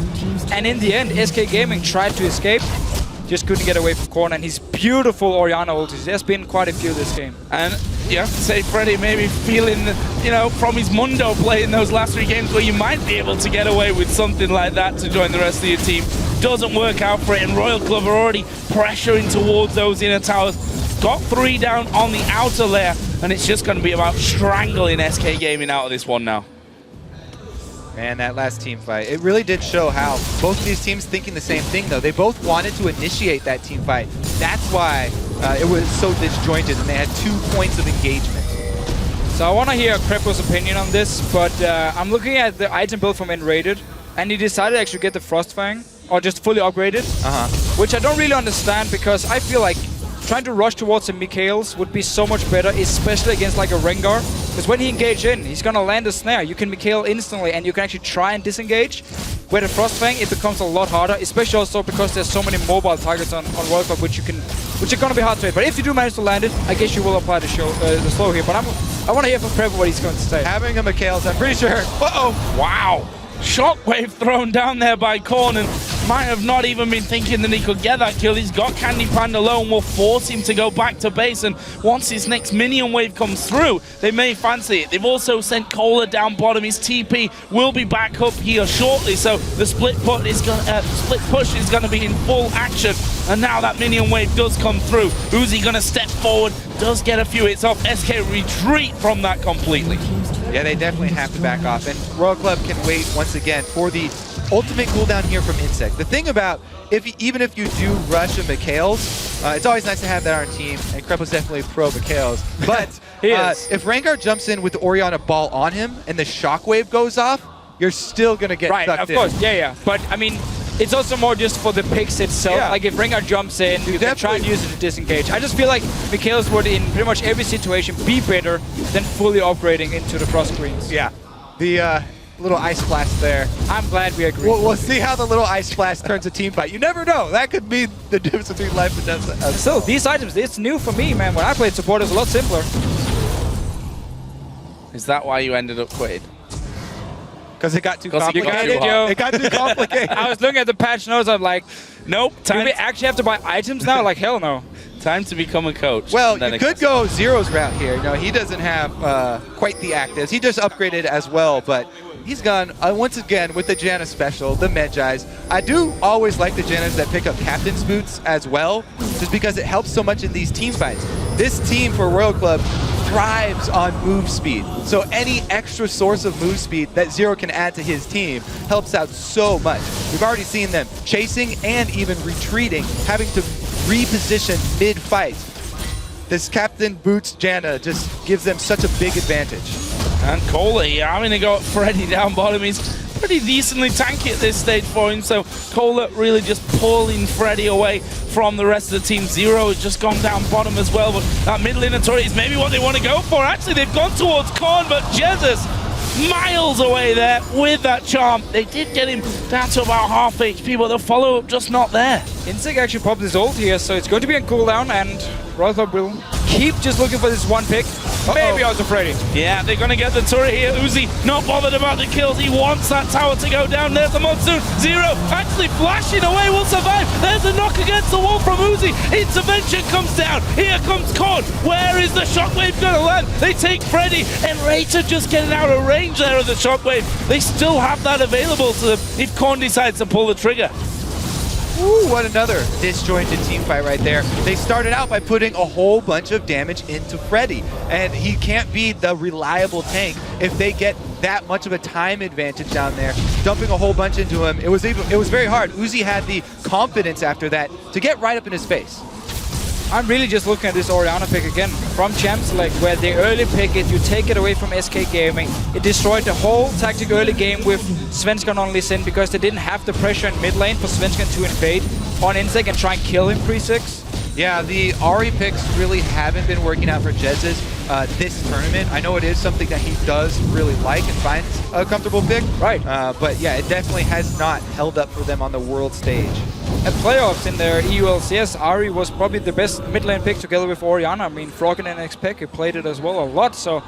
And in the end, SK Gaming tried to escape. just couldn't get away from corner. And his beautiful Orianna ultis. There's been quite a few this game. And you have to say, Freddy maybe feeling, from his Mundo play in those last 3 games where you might be able to get away with something like that to join the rest of your team. Doesn't work out for it, and Royal Club are already pressuring towards those inner towers. Got 3 down on the outer layer, and it's just going to be about strangling SK Gaming out of this one now. Man, that last team fight, it really did show how both of these teams thinking the same thing, though. They both wanted to initiate that team fight. That's why it was so disjointed, and they had 2 points of engagement. So I want to hear Krepo's opinion on this, but I'm looking at the item build from N-Rated, and he decided to actually get the Frostfang, or just fully upgrade it, which I don't really understand, because I feel like trying to rush towards a Mikhail's would be so much better, especially against like a Rengar. Because when he engages in, he's gonna land a snare. You can Mikhail instantly, and you can actually try and disengage. Where the Frostfang, it becomes a lot harder, especially also because there's so many mobile targets on World Cup, which are gonna be hard to hit. But if you do manage to land it, I guess you will apply the slow here. But I want to hear from Krepo what he's going to say. Having a Mikhail's, I'm pretty sure. Wow. Shockwave thrown down there by Korn, and might have not even been thinking that he could get that kill. He's got Candy Panda low and will force him to go back to base, and once his next minion wave comes through, they may fancy it. They've also sent Kohler down bottom. His TP will be back up here shortly, so the split push is going to be in full action, and now that minion wave does come through. Uzi going to step forward, does get a few hits off. SK retreat from that completely. Yeah, they definitely have to back off, and Royal Club can wait once again for the ultimate cooldown here from Insect. The thing about, even if you do rush a Mikhail's, it's always nice to have that on our team, and Krepo's definitely pro Mikhail's, but if Rengar jumps in with the Orianna ball on him and the shockwave goes off, you're still going to get sucked in. Right, of course, yeah. But, I mean, it's also more just for the picks itself. Yeah. Like if Rengar jumps in, you can try and use it to disengage. I just feel like Mikhail's would, in pretty much every situation, be better than fully upgrading into the Frost Greens. Yeah, the little ice splash there. I'm glad we agree. We'll see how the little ice splash turns a team fight. You never know. That could be the difference between life and death. So these items, it's new for me, man. When I played support, it was a lot simpler. Is that why you ended up quitting? Because it got too complicated. It got too complicated. I was looking at the patch notes. I'm like, nope. Do we actually have to buy items now? Like, hell no. Time to become a coach. Well, you could go Zero's route here. You know, he doesn't have quite the actives. He just upgraded as well, but he's gone once again with the Janna special, the Medjais. I do always like the Jannas that pick up captain's boots as well, just because it helps so much in these team fights. This team for Royal Club thrives on move speed. So any extra source of move speed that Zero can add to his team helps out so much. We've already seen them chasing and even retreating, having to reposition mid-fight. This Captain Boots Janna just gives them such a big advantage. And Kohler here, having to go at Freddy down bottom. He's pretty decently tanky at this stage for him, so Kohler really just pulling Freddy away from the rest of the team. Zero has just gone down bottom as well, but that middle inner turret is maybe what they want to go for. Actually, they've gone towards Korn, but Jesus miles away there with that charm. They did get him down to about half HP, but the follow-up just not there. Insect actually popped his ult here, so it's going to be on cooldown, and Royal Club will keep just looking for this one pick. Maybe also Freddy. Yeah, they're going to get the turret here. Uzi not bothered about the kills. He wants that tower to go down. There's the monsoon. Zero actually flashing away. Will survive. There's a knock against the wall from Uzi. Intervention comes down. Here comes Korn. Where is the shockwave going to land? They take Freddy, and Raider just getting out of range there of the shockwave. They still have that available to them if Korn decides to pull the trigger. Ooh, what another disjointed team fight right there. They started out by putting a whole bunch of damage into Freddy, and he can't be the reliable tank if they get that much of a time advantage down there. Dumping a whole bunch into him, it was very hard. Uzi had the confidence after that to get right up in his face. I'm really just looking at this Orianna pick again from Champ Select, where they early pick it, you take it away from SK Gaming. It destroyed the whole tactic early game with Svensson on Lee Sin because they didn't have the pressure in mid lane for Svensson to invade on Insect and try and kill him pre-6. Yeah, the Ahri picks really haven't been working out for Jez's this tournament. I know it is something that he does really like and finds a comfortable pick. Right. But yeah, it definitely has not held up for them on the world stage. At playoffs in their EULCS, Ahri was probably the best mid lane pick together with Orianna. I mean, Froggen and XPEC played it as well a lot, so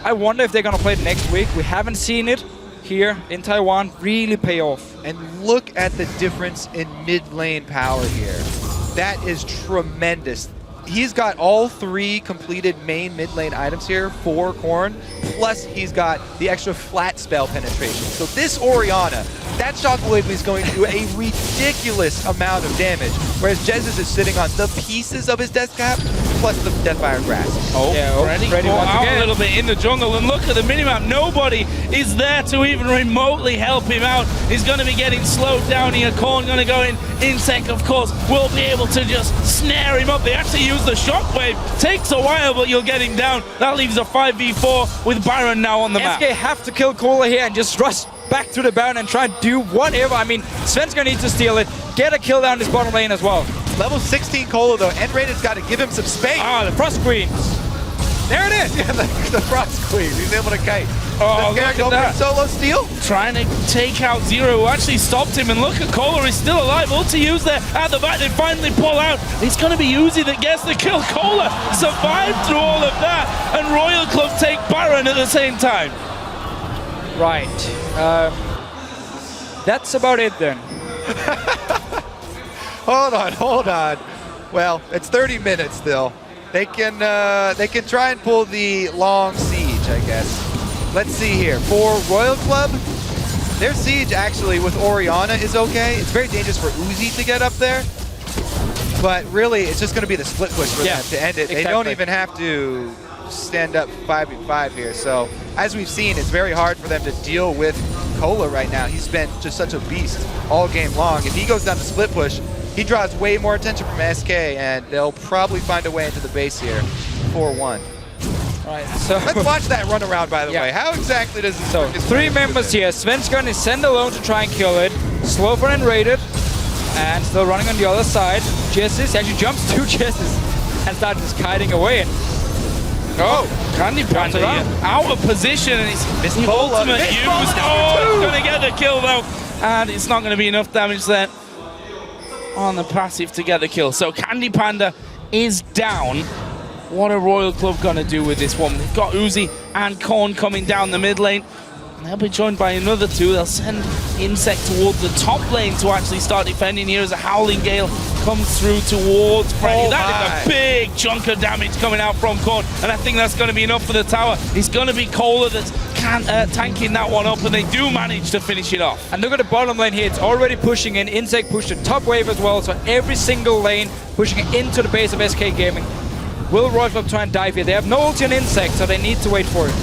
I wonder if they're going to play it next week. We haven't seen it here in Taiwan really pay off. And look at the difference in mid lane power here. That is tremendous. He's got all 3 completed main mid lane items here for Korn, plus he's got the extra flat spell penetration. So this Orianna, that Shockwave is going to do a ridiculous amount of damage, whereas Jesus is sitting on the pieces of his death cap plus the Deathfire Grass. Oh, Freddy caught once out again. a little bit in the jungle, and look at the minimap. Nobody is there to even remotely help him out. He's going to be getting slowed down here. Korn going to go in. Insect, of course, will be able to just snare him up. They actually use the Shockwave. Takes a while, but you'll get him down. That leaves a 5v4 with Baron now on the map. SK have to kill Cola here and just rush back to the Baron and try and do whatever. I mean, Svenska needs to steal it, get a kill down this bottom lane as well. Level 16 Cola though, N-Rated's got to give him some space. Ah, the Frost Queen. There it is. Yeah, the Frost Queen, he's able to kite. Oh, Does Garrett look go at for that. solo steal? Trying to take out Zero, who actually stopped him, and look at Kohler, he's still alive. Ulti used there at the back, they finally pull out. It's going to be Uzi that gets the kill. Kohler survived through all of that, and Royal Club take Baron at the same time. Right. That's about it then. Hold on. Well, it's 30 minutes still. They can try and pull the long siege, I guess. Let's see here. For Royal Club, their siege actually with Orianna is okay. It's very dangerous for Uzi to get up there. But really, it's just going to be the split push for them to end it. They don't even have to stand up 5v5 here. So, as we've seen, it's very hard for them to deal with Cola right now. He's been just such a beast all game long. If he goes down the split push, he draws way more attention from SK, and they'll probably find a way into the base here. 4-1. Right, so Let's watch that run around, by the way. How exactly does this work? 3 members here. Svensson is sent alone to try and kill it. Sloper and raided. And still running on the other side. Jesus actually jumps 2 Jesses and starts just kiting away. And Candy Panda out of position, and it's the ultimate used. Oh, it's going to get the kill though, and it's not going to be enough damage there on the passive to get the kill. So Candy Panda is down. What are Royal Club going to do with this one? They've got Uzi and Korn coming down the mid lane. They'll be joined by another 2. They'll send Insect towards the top lane to actually start defending here as a Howling Gale comes through towards Freddy. That is a big chunk of damage coming out from Korn, and I think that's going to be enough for the tower. It's going to be Kohler that's tanking that one up, and they do manage to finish it off. look at the bottom lane here. It's already pushing in. Insect pushed the top wave as well, so every single lane pushing into the base of SK Gaming. Will Royal Club try and dive here? They have no ulti on Insect, so they need to wait for it.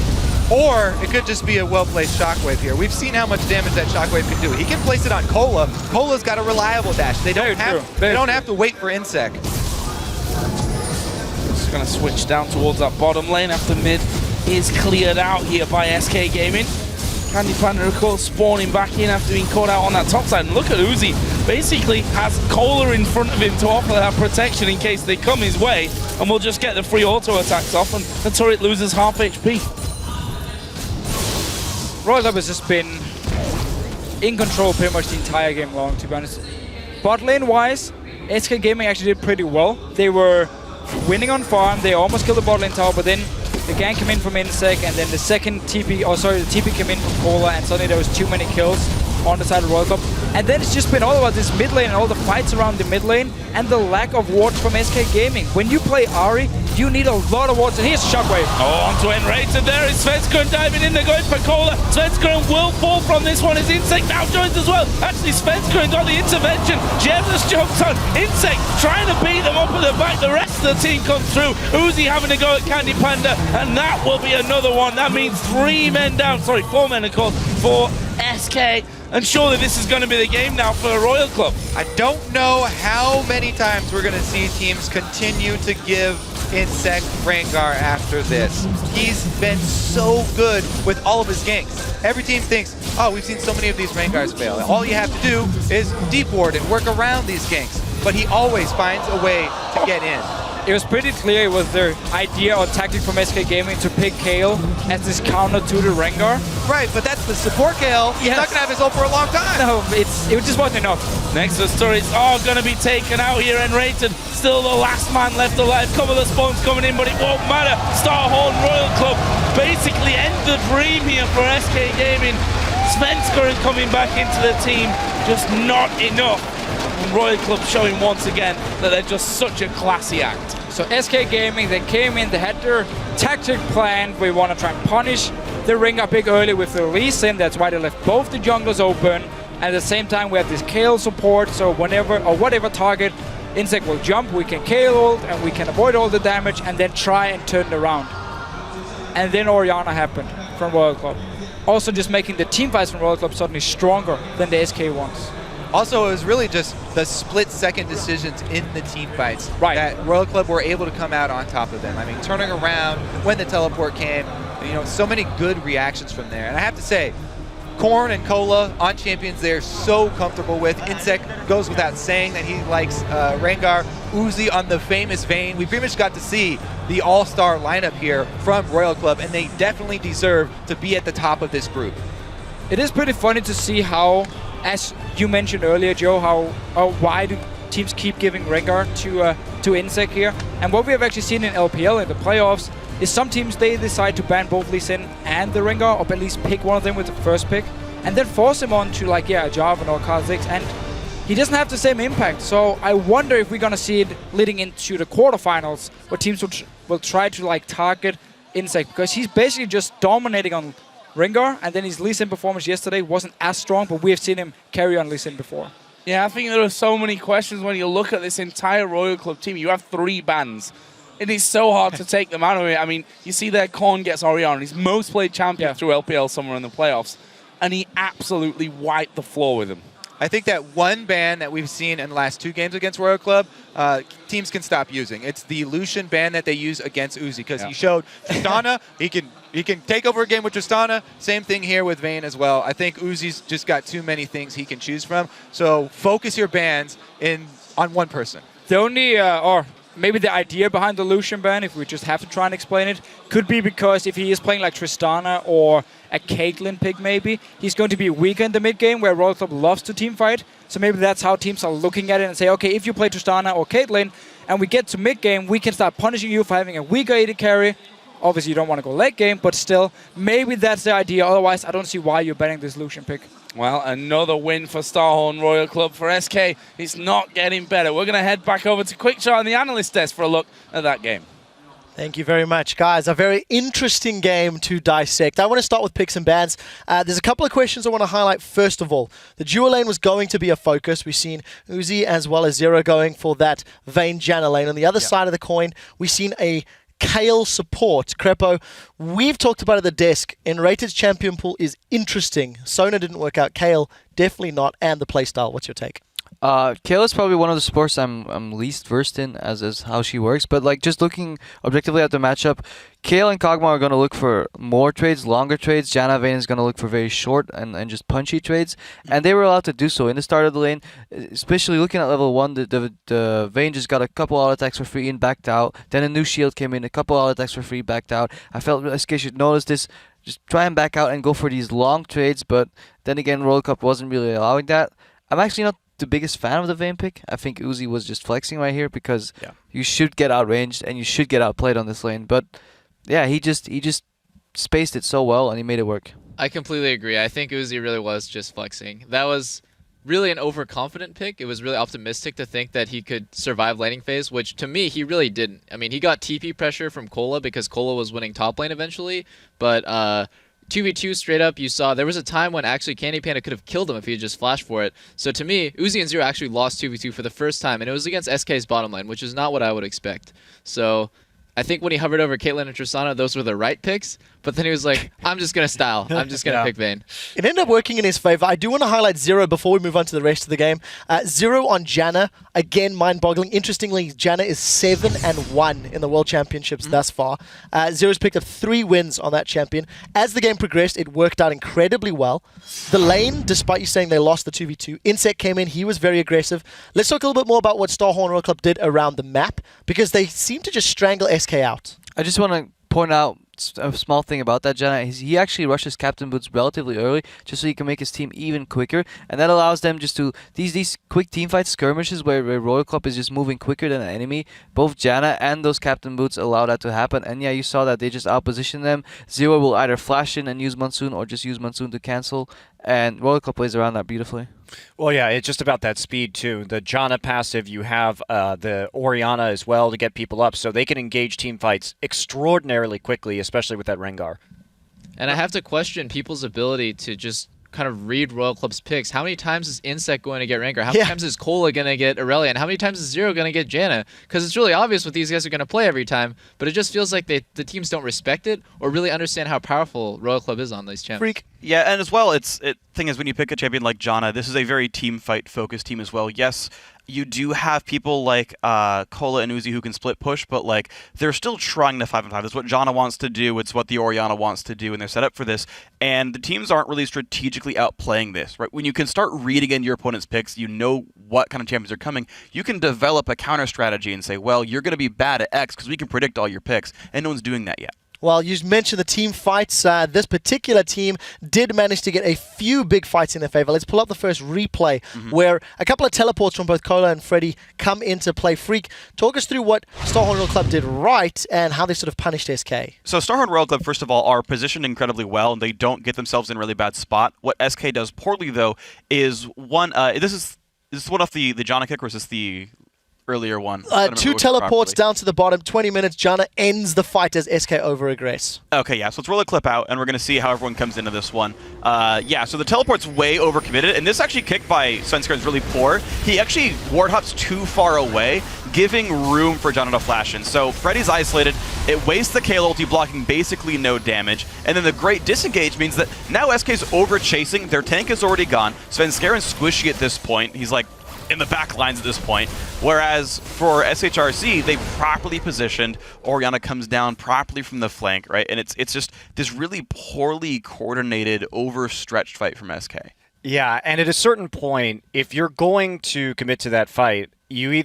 Or it could just be a well-placed Shockwave here. We've seen how much damage that Shockwave can do. He can place it on Cola. Cola's got a reliable dash. They don't have to wait for Insect. Just going to switch down towards that bottom lane after mid is cleared out here by SK Gaming. Candy Panda, of course, spawning back in after being caught out on that top side. And look at Uzi. Basically has Kohler in front of him to offer that protection in case they come his way. And we'll just get the free auto attacks off, and the turret loses half HP. Royal Club has just been in control pretty much the entire game long, to be honest. Bot lane wise, SK Gaming actually did pretty well. They were winning on farm, they almost killed the bot lane tower, but then the gank came in from Insec, and then the second TP, the TP came in from Cola, and suddenly there was too many kills on the side of Royal Club. And then it's just been all about this mid lane and all the fights around the mid lane and the lack of wards from SK Gaming. When you play Ahri, you need a lot of wards, and here's Shockwave. Oh, onto N-Rated there is Svensson diving in, they're going for Cola. Svensson will fall from this one as Insect now joins as well. Actually, Svensson got the intervention. Jesus jumps on Insect, trying to beat them up at the back. The rest of the team comes through. Uzi having to go at Candy Panda, and that will be another one. That means 4 men of course, for SK. And surely this is going to be the game now for Royal Club. I don't know how many times we're going to see teams continue to give Insect Rengar after this. He's been so good with all of his ganks. Every team thinks, oh, we've seen so many of these Rengars fail. All you have to do is deep ward and work around these ganks. But he always finds a way to get in. It was pretty clear it was their idea or tactic from SK Gaming to pick Kayle as this counter to the Rengar. Right, but that's the support Kayle. He's not going to have his ult for a long time. No, it just wasn't enough. Nexus turrets are going to be taken out here and rated. Still the last man left alive. Couple of spawns coming in, but it won't matter. Starhorn Royal Club basically end the dream here for SK Gaming. Svensson coming back into the team, just not enough. And Royal Club showing once again that they're just such a classy act. So SK Gaming, they came in, they had their tactic plan. We want to try and punish the Rengar pick early with the Lee Sin. That's why they left both the junglers open. At the same time, we have this Kayle support, so whenever or whatever target Insect will jump, we can Kayle ult and we can avoid all the damage and then try and turn it around. And then Orianna happened from Royal Club. Also just making the team fights from Royal Club suddenly stronger than the SK ones. Also, it was really just the split-second decisions in the team fights that Royal Club were able to come out on top of them. I mean, turning around when the teleport came, you know, so many good reactions from there. And I have to say, Korn and Cola on champions they're so comfortable with. Insect goes without saying that he likes Rengar. Uzi on the famous Vayne. We pretty much got to see the all-star lineup here from Royal Club, and they definitely deserve to be at the top of this group. It is pretty funny to see how, as you mentioned earlier, Joe, why do teams keep giving Rengar to Insect here? And what we have actually seen in LPL in the playoffs is some teams, they decide to ban both Lee Sin and the Rengar, or at least pick one of them with the first pick, and then force him on to, like, yeah, Jarvan or Kha'Zix, and he doesn't have the same impact. So I wonder if we're going to see it leading into the quarterfinals, where teams will try to, like, target Insect, because he's basically just dominating on Rengar, and then his Lee Sin performance yesterday wasn't as strong, but we have seen him carry on Lee Sin before. Yeah, I think there are so many questions when you look at this entire Royal Club team. You have 3 bans. It is so hard to take them out of it. I mean, you see that Korn gets Orianna, his most played champion through LPL somewhere in the playoffs, and he absolutely wiped the floor with him. I think that one ban that we've seen in the last 2 games against Royal Club, teams can stop using. It's the Lucian ban that they use against Uzi, because he showed Tristana, he can take over a game with Tristana. Same thing here with Vayne as well. I think Uzi's just got too many things he can choose from. So focus your bans on one person. The only, or maybe the idea behind the Lucian ban, if we just have to try and explain it, could be because if he is playing like Tristana or a Caitlyn pick maybe, he's going to be weaker in the mid game where Royal Club loves to team fight. So maybe that's how teams are looking at it and say, okay, if you play Tristana or Caitlyn and we get to mid game, we can start punishing you for having a weaker AD carry. Obviously you don't want to go late game, but still, maybe that's the idea. Otherwise, I don't see why you're betting this Lucian pick. Well, another win for Starhorn Royal Club. For SK, it's not getting better. We're going to head back over to Quickshot on the analyst desk for a look at that game. Thank you very much, guys. A very interesting game to dissect. I want to start with picks and bans. There's a couple of questions I want to highlight. First of all, the dual lane was going to be a focus. We've seen Uzi as well as Zero going for that Vayne Janna lane. On the other side of the coin, we've seen a Kayle support. Crepo, we've talked about it at the desk. Enrated's champion pool is interesting. Sona didn't work out. Kayle, definitely not. And the playstyle. What's your take? Kayle is probably one of the sports I'm least versed in as is how she works. But like just looking objectively at the matchup, Kayle and Kog'Maw are going to look for more trades, longer trades. Janna Vayne is going to look for very short and just punchy trades. And they were allowed to do so in the start of the lane. Especially looking at level 1, the Vayne just got a couple auto attacks for free and backed out. Then a new shield came in, a couple auto attacks for free, backed out. I felt SK should notice this. Just try and back out and go for these long trades. But then again, World Cup wasn't really allowing that. I'm actually not the biggest fan of the Vayne pick. I think Uzi was just flexing right here because you should get outranged and you should get outplayed on this lane. But yeah, he just spaced it so well and he made it work. I completely agree. I think Uzi really was just flexing. That was really an overconfident pick. It was really optimistic to think that he could survive laning phase, which to me, he really didn't. I mean, he got TP pressure from Cola because Cola was winning top lane eventually, but 2v2 straight up, you saw there was a time when actually Candy Panda could have killed him if he had just flashed for it. So to me, Uzi and Zero actually lost 2v2 for the first time, and it was against SK's bottom lane, which is not what I would expect. So I think when he hovered over Caitlyn and Tristana, those were the right picks. But then he was like, I'm just going to style. I'm just going to pick Vayne. It ended up working in his favor. I do want to highlight Zero before we move on to the rest of the game. Zero on Janna, again, mind-boggling. Interestingly, Janna is 7-1 in the World Championships thus far. Zero's picked up 3 wins on that champion. As the game progressed, it worked out incredibly well. The lane, despite you saying they lost the 2v2, Insect came in. He was very aggressive. Let's talk a little bit more about what Starhorn Royal Club did around the map, because they seem to just strangle SK out. I just want to point out a small thing about that, Janna. He actually rushes Captain Boots relatively early just so he can make his team even quicker, and that allows them just to these quick team fight skirmishes where Royal Club is just moving quicker than an enemy. Both Janna and those Captain Boots allow that to happen, and yeah, you saw that they just outposition them. Zero will either flash in and use Monsoon or just use Monsoon to cancel, and Royal Club plays around that beautifully. Well, yeah, it's just about that speed, too. The Janna passive, you have the Orianna as well to get people up, so they can engage team fights extraordinarily quickly, especially with that Rengar. And I have to question people's ability to just kind of read Royal Club's picks. How many times is Insect going to get Rengar? How many times is Cola going to get Aurelia? And how many times is Zero going to get Janna? Because it's really obvious what these guys are going to play every time, but it just feels like the teams don't respect it or really understand how powerful Royal Club is on these champs. Freak. Yeah, and as well, thing is when you pick a champion like Janna, this is a very team fight focused team as well. Yes, you do have people like Cola and Uzi who can split push, but like they're still trying to 5-on-5. That's what Janna wants to do. It's what the Orianna wants to do, and they're set up for this. And the teams aren't really strategically outplaying this, right? When you can start reading into your opponent's picks, you know what kind of champions are coming. You can develop a counter strategy and say, well, you're going to be bad at X because we can predict all your picks, and no one's doing that yet. Well, you mentioned the team fights. This particular team did manage to get a few big fights in their favor. Let's pull up the first replay where a couple of teleports from both Cola and Freddy come into play. Freak, talk us through what Starhorn Royal Club did right and how they sort of punished SK. So Starhorn Royal Club, first of all, are positioned incredibly well, and they don't get themselves in a really bad spot. What SK does poorly, though, is one... Is this one off the Janna kick, or is this the... earlier one? Two teleports down to the bottom, 20 minutes. Janna ends the fight as SK over-aggress. Okay, yeah, so let's roll a clip out, and we're going to see how everyone comes into this one. Yeah, so the teleport's way overcommitted, and this actually kick by Svenskar is really poor. He actually ward hops too far away, giving room for Janna to flash in. So Freddy's isolated. It wastes the Kayle ulti, blocking basically no damage. And then the great disengage means that now SK's over-chasing. Their tank is already gone. Svenskaren's squishy at this point. He's like in the back lines at this point. Whereas for SHRC, they properly positioned. Orianna comes down properly from the flank, right? And it's just this really poorly coordinated, overstretched fight from SK. Yeah, and at a certain point, if you're going to commit to that fight, you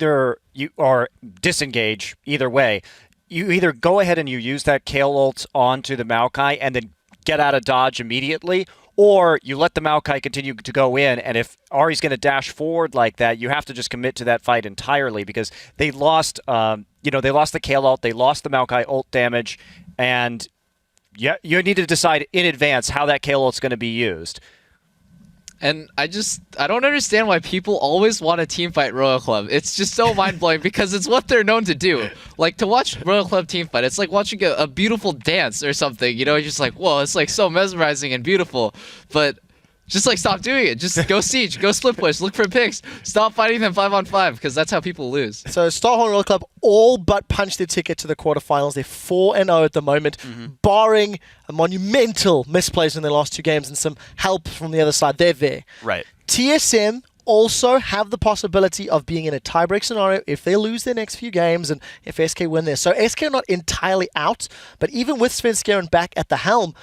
or disengage either way. You either go ahead and you use that Kayle ult onto the Maokai and then get out of dodge immediately, or you let the Maokai continue to go in, and if Ahri's going to dash forward like that, you have to just commit to that fight entirely because they lost, they lost the Kayle ult, they lost the Maokai ult damage, and yeah, you need to decide in advance how that Kayle ult's going to be used. And I don't understand why people always want to teamfight Royal Club. It's just so mind-blowing because it's what they're known to do. Like, to watch Royal Club teamfight, it's like watching a beautiful dance or something. You know, you're just like, whoa, it's like so mesmerizing and beautiful. But just like stop doing it. Just go siege, go split push, look for picks. Stop fighting them 5-on-5 because that's how people lose. So Starhorn Royal Club all but punched their ticket to the quarterfinals. They're 4-0 at the moment, barring a monumental misplays in their last two games and some help from the other side. They're there. Right. TSM also have the possibility of being in a tiebreak scenario if they lose their next few games and if SK win there. So SK are not entirely out, but even with Svenskaren back at the helm,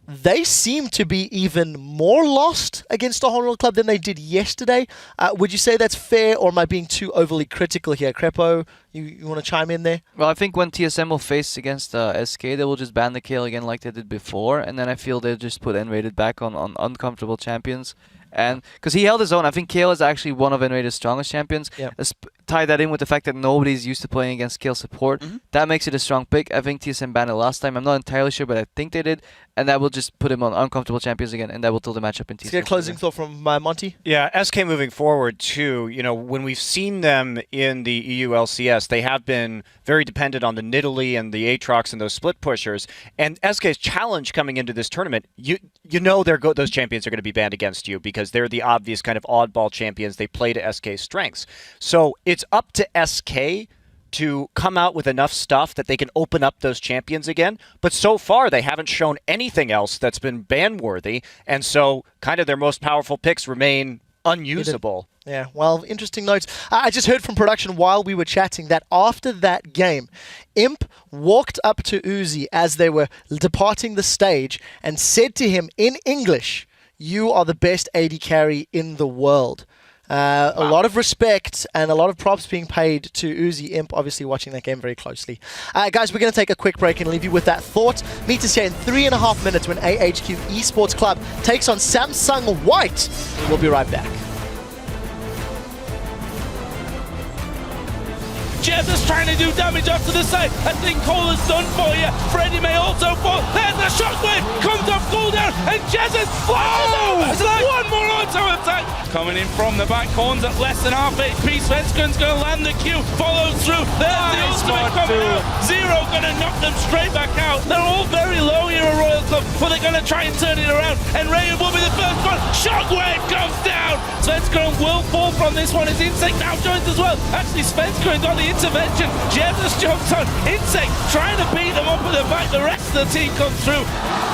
they seem to be even more lost against the Royal Club than they did yesterday. Would you say that's fair, or am I being too overly critical here? Crepo, you want to chime in there? Well, I think when TSM will face against SK, they will just ban the Kayle again like they did before, and then I feel they'll just put N-Rated back on uncomfortable champions. And because he held his own, I think Kayle is actually one of N-Rated's strongest champions. Yeah. Tie that in with the fact that nobody's used to playing against Kayle support. That makes it a strong pick. I think TSM banned it last time. I'm not entirely sure, but I think they did. And that will just put him on uncomfortable champions again, and that will tilt the matchup in TSM. Let's get a closing thought from Monty. Yeah, SK moving forward too, when we've seen them in the EU LCS, they have been very dependent on the Nidalee and the Aatrox and those split pushers. And SK's challenge coming into this tournament, those champions are going to be banned against you because they're the obvious kind of oddball champions. They play to SK's strengths. So it's up to SK to come out with enough stuff that they can open up those champions again. But so far, they haven't shown anything else that's been ban-worthy. And so kind of their most powerful picks remain unusable. Yeah, well, interesting notes. I just heard from production while we were chatting that after that game, Imp walked up to Uzi as they were departing the stage and said to him in English, "You are the best AD carry in the world." Wow. A lot of respect and a lot of props being paid to Uzi. Imp obviously watching that game very closely. Guys, we're going to take a quick break and leave you with that thought. Meet us here in 3.5 minutes when AHQ Esports Club takes on Samsung White. We'll be right back. Jez is trying to do damage up to the side. I think Cole is done for you. Freddy may also fall. There's a shockwave. Comes off cooldown. And Jez is flashes over. Coming in from the back, Horns at less than half HP. Svenskern's going to land the Q, follows through. There's the ultimate coming out. Zero going to knock them straight back out. They're all very low here at Royal Club, but they're going to try and turn it around. And Rayen will be the first one. Shockwave comes down. Svenskern will fall from this one as Insect now joins as well. Actually, Svenskern got the intervention. Jesus jumps on. Insect trying to beat them up at the back. The rest of the team comes through.